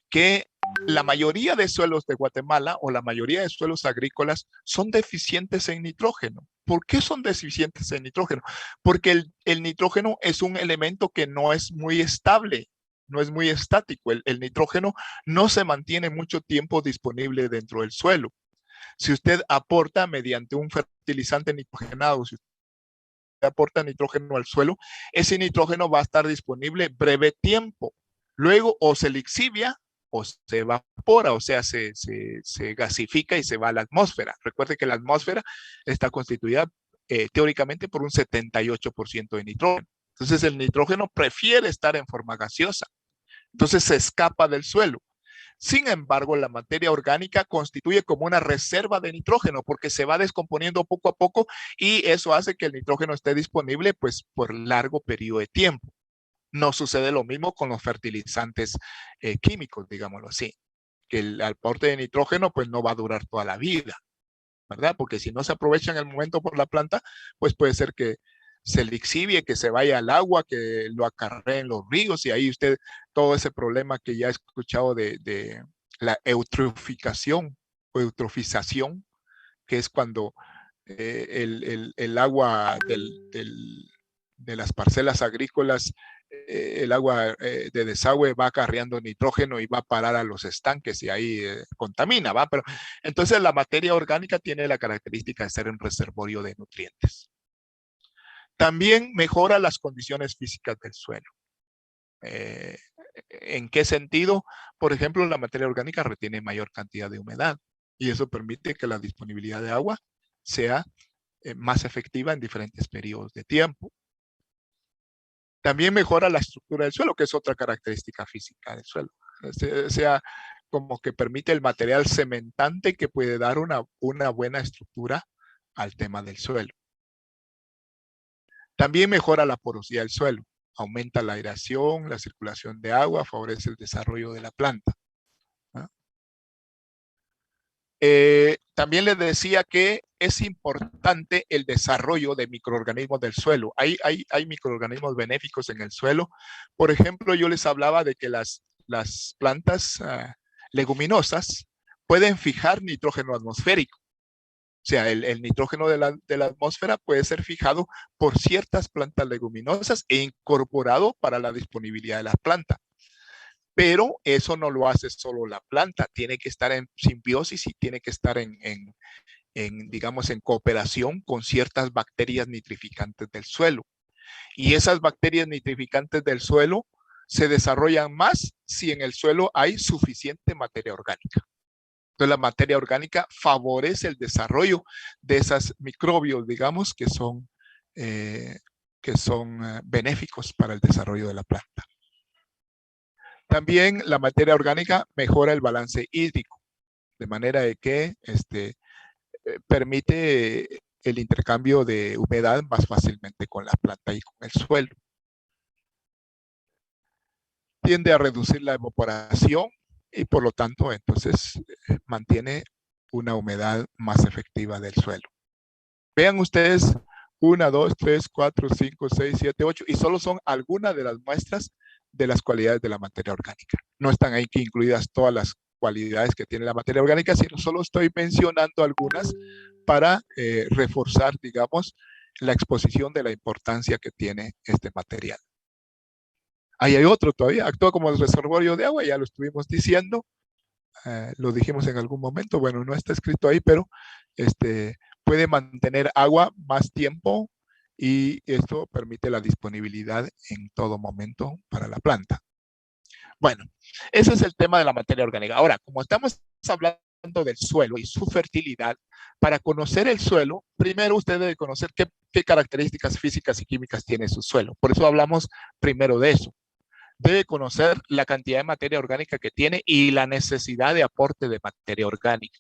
que la mayoría de suelos de Guatemala o la mayoría de suelos agrícolas son deficientes en nitrógeno. ¿Por qué son deficientes en nitrógeno? Porque el nitrógeno es un elemento que no es muy estable, no es muy estático. El nitrógeno no se mantiene mucho tiempo disponible dentro del suelo. Si usted aporta mediante un fertilizante nitrogenado, si usted aporta nitrógeno al suelo, ese nitrógeno va a estar disponible breve tiempo. Luego o se lixivia o se evapora, o sea, se gasifica y se va a la atmósfera. Recuerde que la atmósfera está constituida teóricamente por un 78% de nitrógeno. Entonces el nitrógeno prefiere estar en forma gaseosa. Entonces se escapa del suelo. Sin embargo, la materia orgánica constituye como una reserva de nitrógeno porque se va descomponiendo poco a poco y eso hace que el nitrógeno esté disponible pues por largo periodo de tiempo. No sucede lo mismo con los fertilizantes químicos, digámoslo así, que el aporte de nitrógeno pues no va a durar toda la vida, ¿verdad? Porque si no se aprovecha en el momento por la planta, pues puede ser que se lixivie, que se vaya al agua, que lo acarreen los ríos y ahí usted todo ese problema que ya he escuchado de la eutrofización o eutrofización, que es cuando el agua de las parcelas agrícolas, el agua de desagüe va acarreando nitrógeno y va a parar a los estanques y ahí contamina, ¿va? Pero entonces la materia orgánica tiene la característica de ser un reservorio de nutrientes. También mejora las condiciones físicas del suelo. ¿En qué sentido? Por ejemplo, la materia orgánica retiene mayor cantidad de humedad y eso permite que la disponibilidad de agua sea más efectiva en diferentes periodos de tiempo. También mejora la estructura del suelo, que es otra característica física del suelo. O sea, como que permite el material cementante que puede dar una buena estructura al tema del suelo. También mejora la porosidad del suelo, aumenta la aireación, la circulación de agua, favorece el desarrollo de la planta. ¿Ah? También les decía que es importante el desarrollo de microorganismos del suelo. Hay microorganismos benéficos en el suelo. Por ejemplo, yo les hablaba de que las plantas leguminosas pueden fijar nitrógeno atmosférico. O sea, el nitrógeno de la atmósfera puede ser fijado por ciertas plantas leguminosas e incorporado para la disponibilidad de la planta. Pero eso no lo hace solo la planta, tiene que estar en simbiosis y tiene que estar digamos, en cooperación con ciertas bacterias nitrificantes del suelo. Y esas bacterias nitrificantes del suelo se desarrollan más si en el suelo hay suficiente materia orgánica. Entonces la materia orgánica favorece el desarrollo de esos microbios, digamos, que son benéficos para el desarrollo de la planta. También la materia orgánica mejora el balance hídrico, de manera de que permite el intercambio de humedad más fácilmente con la planta y con el suelo. Tiende a reducir la evaporación y por lo tanto, entonces, mantiene una humedad más efectiva del suelo. Vean ustedes 1, 2, 3, 4, 5, 6, 7, 8 y solo son algunas de las muestras de las cualidades de la materia orgánica. No están ahí incluidas todas las cualidades que tiene la materia orgánica, sino solo estoy mencionando algunas para reforzar, digamos, la exposición de la importancia que tiene este material. Ahí hay otro todavía, actúa como el reservorio de agua, ya lo estuvimos diciendo, lo dijimos en algún momento, bueno, no está escrito ahí, pero puede mantener agua más tiempo y esto permite la disponibilidad en todo momento para la planta. Bueno, ese es el tema de la materia orgánica. Ahora, como estamos hablando del suelo y su fertilidad, para conocer el suelo, primero usted debe conocer qué características físicas y químicas tiene su suelo. Por eso hablamos primero de eso. Debe conocer la cantidad de materia orgánica que tiene y la necesidad de aporte de materia orgánica.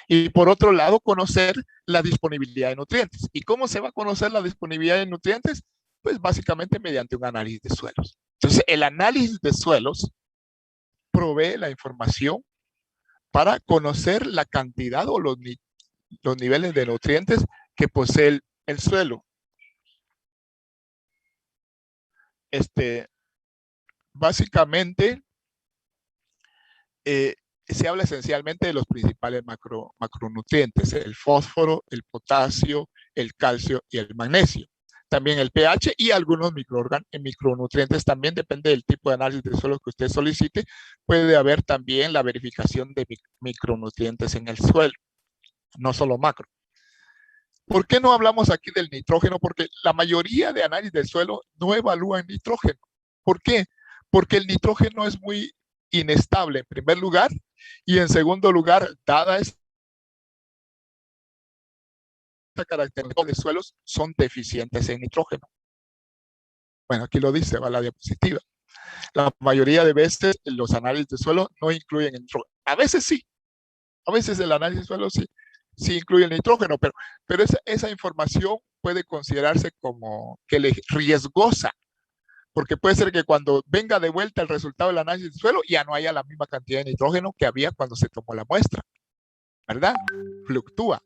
Y por otro lado, conocer la disponibilidad de nutrientes. ¿Y cómo se va a conocer la disponibilidad de nutrientes? Pues básicamente mediante un análisis de suelos. Entonces, el análisis de suelos provee la información para conocer la cantidad o los niveles de nutrientes que posee el suelo. Básicamente, se habla esencialmente de los principales macronutrientes, el fósforo, el potasio, el calcio y el magnesio. También el pH y algunos micronutrientes también, depende del tipo de análisis de suelo que usted solicite. Puede haber también la verificación de micronutrientes en el suelo, no solo macro. ¿Por qué no hablamos aquí del nitrógeno? Porque la mayoría de análisis del suelo no evalúan nitrógeno. ¿Por qué? Porque el nitrógeno es muy inestable en primer lugar y en segundo lugar, dada esta característica de suelos, son deficientes en nitrógeno. Bueno, aquí lo dice, va la diapositiva. La mayoría de veces los análisis de suelo no incluyen nitrógeno. A veces sí. A veces el análisis de suelo sí incluye el nitrógeno, pero esa información puede considerarse como que riesgosa. Porque puede ser que cuando venga de vuelta el resultado del análisis de suelo ya no haya la misma cantidad de nitrógeno que había cuando se tomó la muestra, ¿verdad? Fluctúa.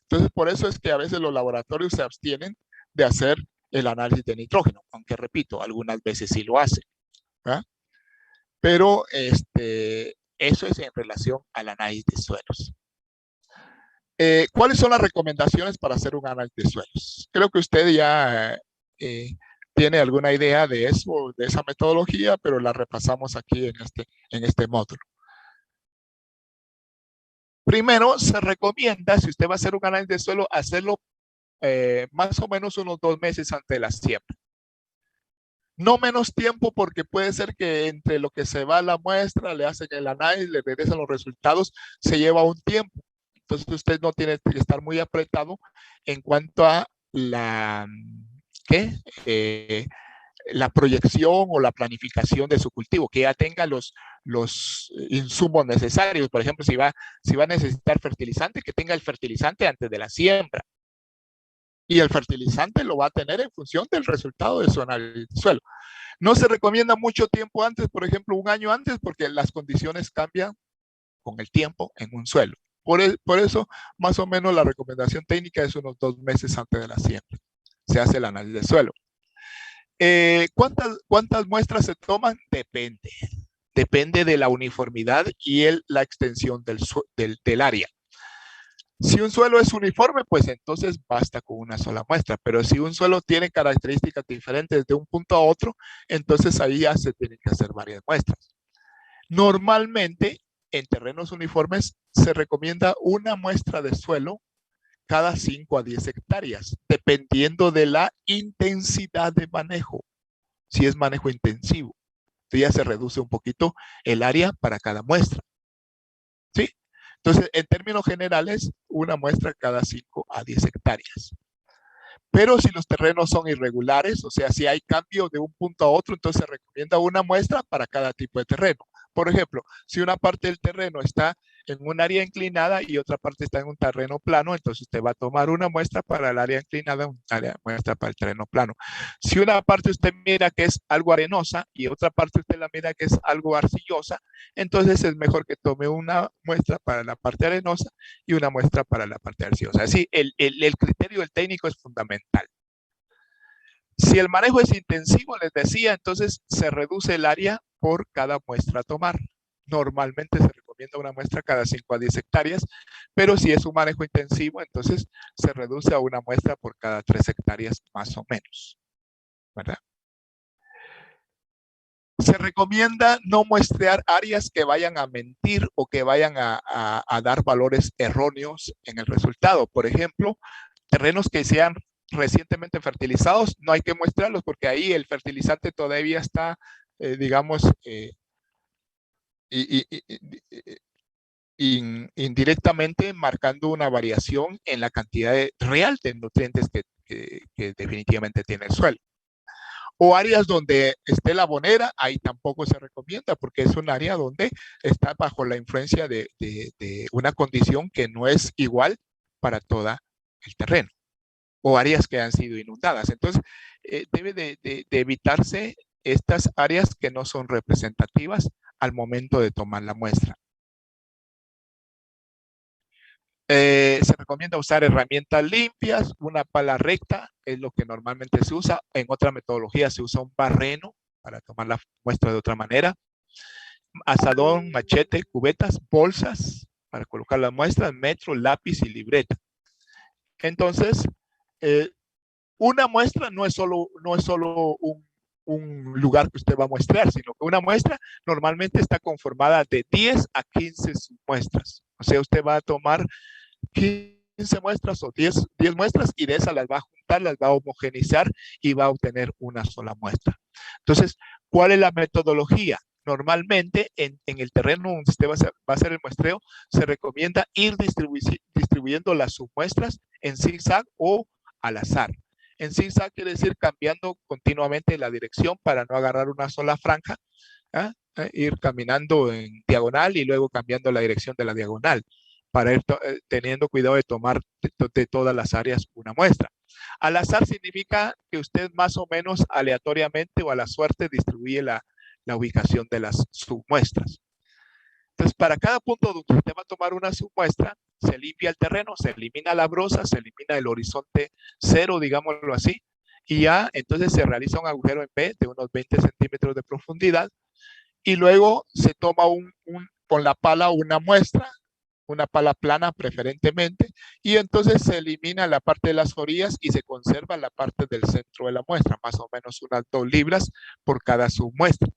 Entonces, por eso es que a veces los laboratorios se abstienen de hacer el análisis de nitrógeno, aunque repito, algunas veces sí lo hacen, ¿verdad? Pero eso es en relación al análisis de suelos. ¿Cuáles son las recomendaciones para hacer un análisis de suelos? Creo que usted ya tiene alguna idea de eso, de esa metodología, pero la repasamos aquí en este módulo. Primero, se recomienda, si usted va a hacer un análisis de suelo, hacerlo más o menos unos 2 meses antes de la siembra. No menos tiempo, porque puede ser que entre lo que se va a la muestra, le hacen el análisis, le regresan los resultados, se lleva un tiempo. Entonces usted no tiene que estar muy apretado en cuanto a la proyección o la planificación de su cultivo, que ya tenga los insumos necesarios. Por ejemplo, si va a necesitar fertilizante, que tenga el fertilizante antes de la siembra. Y el fertilizante lo va a tener en función del resultado de su análisis de suelo. No se recomienda mucho tiempo antes, por ejemplo, 1 año antes, porque las condiciones cambian con el tiempo en un suelo. Por eso, más o menos, la recomendación técnica es unos 2 meses antes de la siembra. Se hace el análisis de suelo. ¿Cuántas muestras se toman? Depende. Depende de la uniformidad y la extensión del área. Si un suelo es uniforme, pues entonces basta con una sola muestra. Pero si un suelo tiene características diferentes de un punto a otro, entonces ahí ya se tienen que hacer varias muestras. Normalmente, en terrenos uniformes, se recomienda una muestra de suelo cada 5 a 10 hectáreas, dependiendo de la intensidad de manejo. Si es manejo intensivo, entonces ya se reduce un poquito el área para cada muestra. ¿Sí? Entonces, en términos generales, una muestra cada 5 a 10 hectáreas. Pero si los terrenos son irregulares, o sea, si hay cambio de un punto a otro, entonces se recomienda una muestra para cada tipo de terreno. Por ejemplo, si una parte del terreno está en un área inclinada y otra parte está en un terreno plano, entonces usted va a tomar una muestra para el área inclinada, una muestra para el terreno plano. Si una parte usted mira que es algo arenosa y otra parte usted la mira que es algo arcillosa, entonces es mejor que tome una muestra para la parte arenosa y una muestra para la parte arcillosa. Así, el criterio del técnico es fundamental. Si el manejo es intensivo, les decía, entonces se reduce el área por cada muestra a tomar. Normalmente se recomienda una muestra cada 5 a 10 hectáreas, pero si es un manejo intensivo, entonces se reduce a una muestra por cada 3 hectáreas más o menos, ¿verdad? Se recomienda no muestrear áreas que vayan a mentir o que vayan a dar valores erróneos en el resultado. Por ejemplo, terrenos que sean recientemente fertilizados, no hay que muestrarlos porque ahí el fertilizante todavía está, digamos, indirectamente marcando una variación en la cantidad real de nutrientes que definitivamente tiene el suelo. O áreas donde esté la bonera, ahí tampoco se recomienda porque es un área donde está bajo la influencia de una condición que no es igual para todo el terreno. O áreas que han sido inundadas. Entonces, debe de evitarse estas áreas que no son representativas al momento de tomar la muestra. Se recomienda usar herramientas limpias, una pala recta es lo que normalmente se usa. En otra metodología se usa un barreno para tomar la muestra de otra manera. Asadón, machete, cubetas, bolsas para colocar las muestras, metro, lápiz y libreta. Entonces, una muestra no es solo un lugar que usted va a muestrear, sino que una muestra normalmente está conformada de 10 a 15 muestras. O sea, usted va a tomar 15 muestras o 10 muestras y de esas las va a juntar, las va a homogenizar y va a obtener una sola muestra. Entonces, ¿cuál es la metodología? Normalmente en el terreno donde usted va a hacer el muestreo, se recomienda ir distribuyendo las submuestras en zigzag o al azar. En zigzag quiere decir cambiando continuamente la dirección para no agarrar una sola franja, ir caminando en diagonal y luego cambiando la dirección de la diagonal para ir teniendo cuidado de tomar de todas las áreas una muestra. Al azar significa que usted más o menos aleatoriamente o a la suerte distribuye la ubicación de las submuestras. Entonces, para cada punto donde usted va a tomar una submuestra, se limpia el terreno, se elimina la brosa, se elimina el horizonte cero, digámoslo así, y ya entonces se realiza un agujero en B de unos 20 centímetros de profundidad, y luego se toma con la pala una muestra, una pala plana preferentemente, y entonces se elimina la parte de las orillas y se conserva la parte del centro de la muestra, más o menos unas 2 libras por cada submuestra,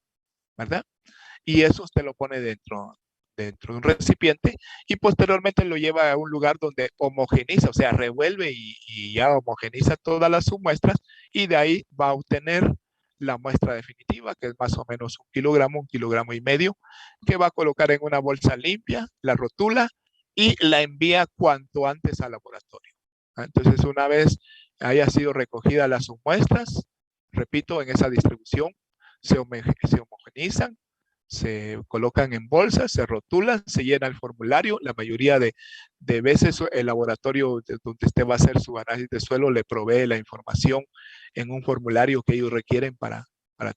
¿verdad? Y eso usted lo pone dentro de un recipiente y posteriormente lo lleva a un lugar donde homogeniza, o sea, revuelve y ya homogeniza todas las submuestras y de ahí va a obtener la muestra definitiva, que es más o menos 1 kilogramo y medio, que va a colocar en una bolsa limpia, la rotula y la envía cuanto antes al laboratorio. Entonces, una vez haya sido recogida las submuestras, repito, en esa distribución se homogenizan, se colocan en bolsas, se rotulan, se llena el formulario. La mayoría de veces el laboratorio donde usted va a hacer su análisis de suelo le provee la información en un formulario que ellos requieren para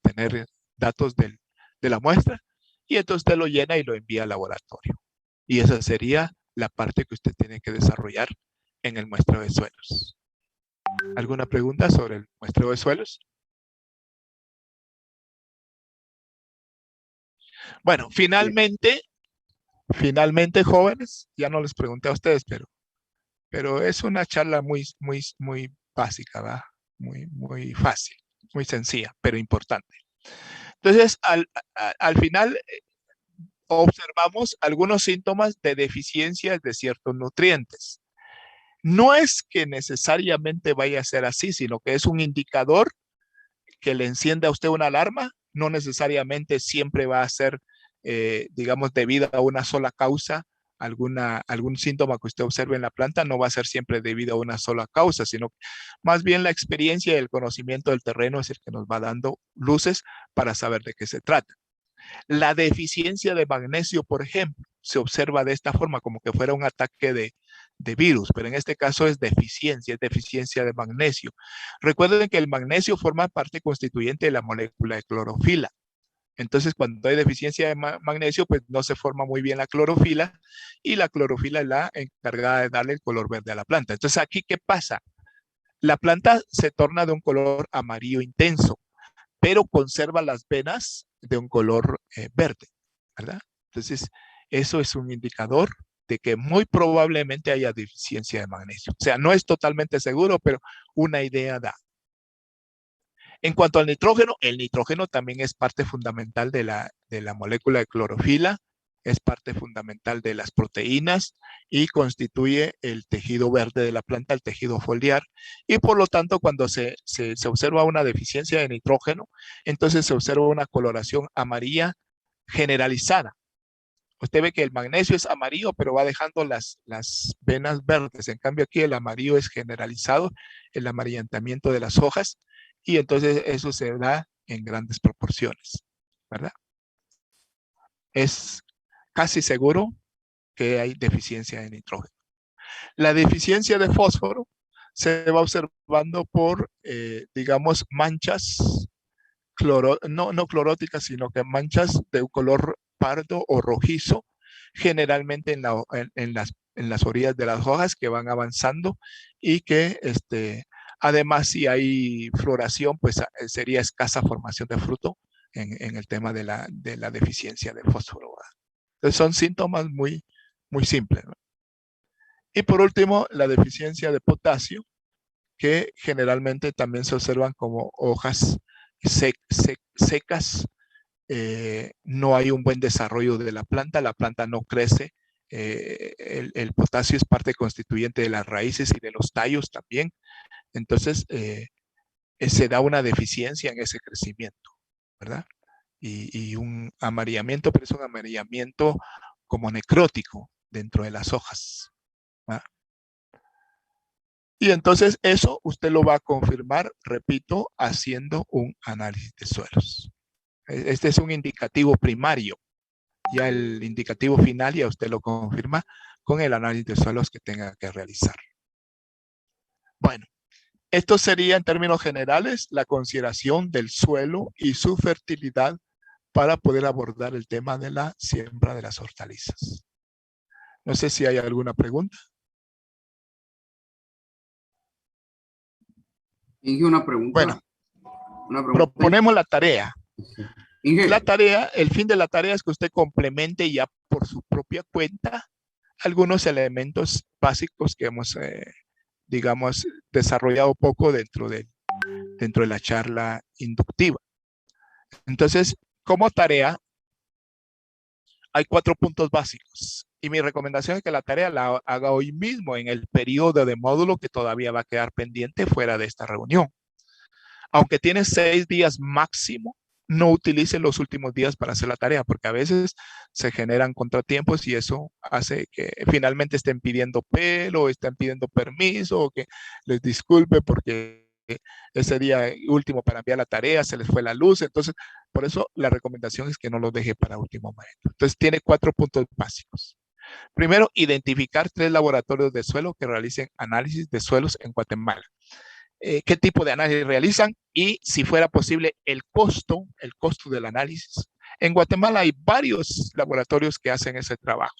tener datos de la muestra. Y entonces usted lo llena y lo envía al laboratorio. Y esa sería la parte que usted tiene que desarrollar en el muestreo de suelos. ¿Alguna pregunta sobre el muestreo de suelos? Bueno, finalmente, jóvenes, ya no les pregunté a ustedes, pero es una charla muy básica, ¿verdad? Muy fácil, muy sencilla, pero importante. Entonces, al final, observamos algunos síntomas de deficiencia de ciertos nutrientes. No es que necesariamente vaya a ser así, sino que es un indicador que le enciende a usted una alarma. No necesariamente siempre va a ser, digamos, debido a una sola causa. Algún síntoma que usted observe en la planta no va a ser siempre debido a una sola causa, sino más bien la experiencia y el conocimiento del terreno es el que nos va dando luces para saber de qué se trata. La deficiencia de magnesio, por ejemplo. se observa de esta forma, como que fuera un ataque de virus, pero en este caso es deficiencia de magnesio. Recuerden que el magnesio forma parte constituyente de la molécula de clorofila. Entonces, cuando hay deficiencia de magnesio, pues no se forma muy bien la clorofila, y la clorofila es la encargada de darle el color verde a la planta. Entonces, aquí, ¿qué pasa? La planta se torna de un color amarillo intenso, pero conserva las venas de un color verde, ¿verdad? Entonces, eso es un indicador de que muy probablemente haya deficiencia de magnesio. O sea, no es totalmente seguro, pero una idea da. En cuanto al nitrógeno, el nitrógeno también es parte fundamental de la molécula de clorofila, es parte fundamental de las proteínas y constituye el tejido verde de la planta, el tejido foliar. Y por lo tanto, cuando se observa una deficiencia de nitrógeno, entonces se observa una coloración amarilla generalizada. Usted ve que el magnesio es amarillo, pero va dejando las venas verdes. En cambio, aquí el amarillo es generalizado, el amarillentamiento de las hojas, y entonces eso se da en grandes proporciones, ¿verdad? Es casi seguro que hay deficiencia de nitrógeno. La deficiencia de fósforo se va observando por, digamos, manchas, no cloróticas, sino que manchas de un color pardo o rojizo, generalmente en las orillas de las hojas que van avanzando, y que además, si hay floración, pues sería escasa formación de fruto en el tema de la deficiencia de fósforo, ¿verdad? Entonces son síntomas muy, muy simples, ¿no? Y por último, la deficiencia de potasio, que generalmente también se observan como hojas secas, no hay un buen desarrollo de la planta no crece. El potasio es parte constituyente de las raíces y de los tallos también. Entonces, se da una deficiencia en ese crecimiento, ¿verdad? Y un amarillamiento, pero es un amarillamiento como necrótico dentro de las hojas, ¿verdad? Y entonces eso usted lo va a confirmar, repito, haciendo un análisis de suelos. Este es un indicativo primario. Ya el indicativo final ya usted lo confirma con el análisis de suelos que tenga que realizar. Bueno, esto sería en términos generales la consideración del suelo y su fertilidad para poder abordar el tema de la siembra de las hortalizas. No sé si hay alguna pregunta. Inge, una pregunta. Bueno, proponemos la tarea. Inge. La tarea, el fin de la tarea es que usted complemente ya por su propia cuenta algunos elementos básicos que hemos, digamos, desarrollado poco dentro de la charla inductiva. Entonces, como tarea, hay 4 puntos básicos. Y mi recomendación es que la tarea la haga hoy mismo en el periodo de módulo que todavía va a quedar pendiente fuera de esta reunión. Aunque tiene 6 días máximo, no utilice los últimos días para hacer la tarea, porque a veces se generan contratiempos y eso hace que finalmente estén pidiendo pelo, estén pidiendo permiso, o que les disculpe porque ese día último para enviar la tarea se les fue la luz. Entonces, por eso la recomendación es que no lo deje para último momento. Entonces, tiene 4 puntos básicos. Primero, identificar 3 laboratorios de suelo que realicen análisis de suelos en Guatemala. Qué tipo de análisis realizan y, si fuera posible, el costo del análisis. En Guatemala hay varios laboratorios que hacen ese trabajo.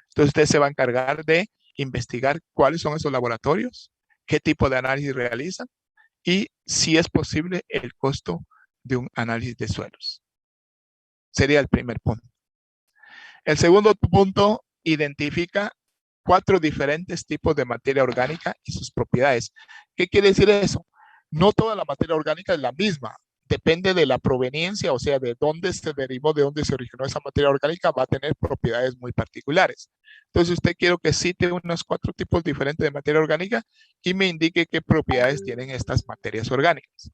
Entonces, usted se va a encargar de investigar cuáles son esos laboratorios, qué tipo de análisis realizan y, si es posible, el costo de un análisis de suelos. Sería el primer punto. El segundo punto, identifica 4 diferentes tipos de materia orgánica y sus propiedades. ¿Qué quiere decir eso? No toda la materia orgánica es la misma. Depende de la proveniencia, o sea, de dónde se derivó, de dónde se originó esa materia orgánica, va a tener propiedades muy particulares. Entonces, usted quiero que cite unos 4 tipos diferentes de materia orgánica y me indique qué propiedades tienen estas materias orgánicas.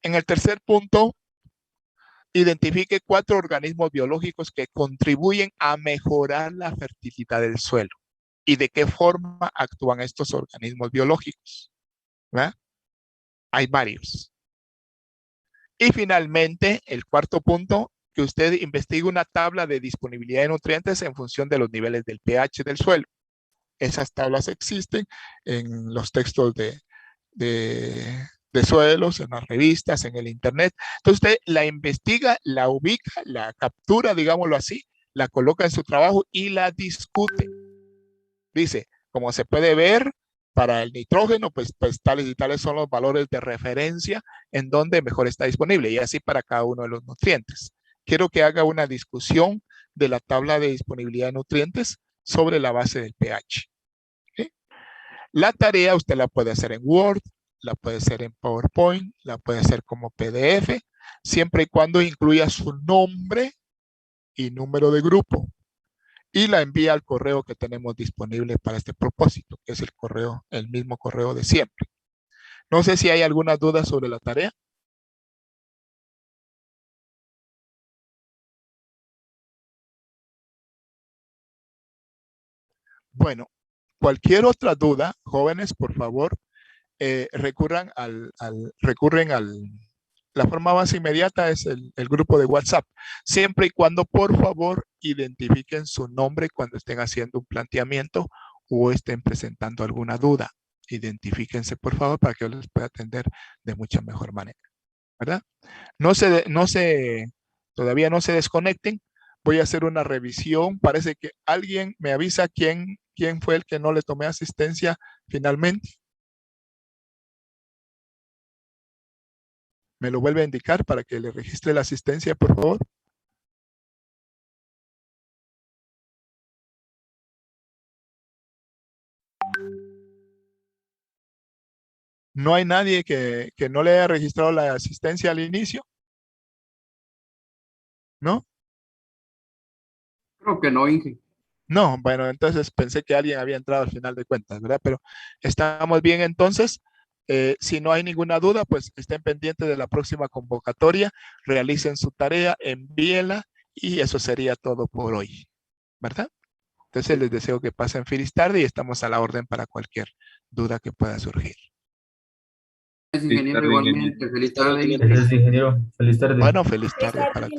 En el tercer punto, identifique 4 organismos biológicos que contribuyen a mejorar la fertilidad del suelo. ¿Y de qué forma actúan estos organismos biológicos? ¿Verdad? Hay varios. Y finalmente, el cuarto punto, que usted investigue una tabla de disponibilidad de nutrientes en función de los niveles del pH del suelo. Esas tablas existen en los textos de suelos, en las revistas, en el internet. Entonces usted la investiga, la ubica, la captura, digámoslo así, la coloca en su trabajo y la discute. Dice, como se puede ver, para el nitrógeno, pues tales y tales son los valores de referencia en donde mejor está disponible, y así para cada uno de los nutrientes. Quiero que haga una discusión de la tabla de disponibilidad de nutrientes sobre la base del pH. ¿Sí? La tarea usted la puede hacer en Word, la puede hacer en PowerPoint, la puede hacer como PDF, siempre y cuando incluya su nombre y número de grupo. Y la envía al correo que tenemos disponible para este propósito, que es el mismo correo de siempre. No sé si hay alguna duda sobre la tarea. Bueno, cualquier otra duda, jóvenes, por favor, recurren la forma más inmediata es el grupo de WhatsApp, siempre y cuando, por favor, identifiquen su nombre cuando estén haciendo un planteamiento o estén presentando alguna duda. Identifíquense, por favor, para que yo les pueda atender de mucha mejor manera, ¿verdad? Todavía no se desconecten. Voy a hacer una revisión. Parece que alguien me avisa quién fue el que no le tomé asistencia finalmente. ¿Me lo vuelve a indicar para que le registre la asistencia, por favor? ¿No hay nadie que no le haya registrado la asistencia al inicio? ¿No? Creo que no, Inge. No, bueno, entonces pensé que alguien había entrado al final de cuentas, ¿verdad? Pero estamos bien entonces. Si no hay ninguna duda, pues estén pendientes de la próxima convocatoria, realicen su tarea, envíenla y eso sería todo por hoy, ¿verdad? Entonces les deseo que pasen feliz tarde y estamos a la orden para cualquier duda que pueda surgir. Ingeniero, igualmente. Feliz tarde. Gracias, ingeniero. Feliz tarde. Bueno, feliz tarde para todos.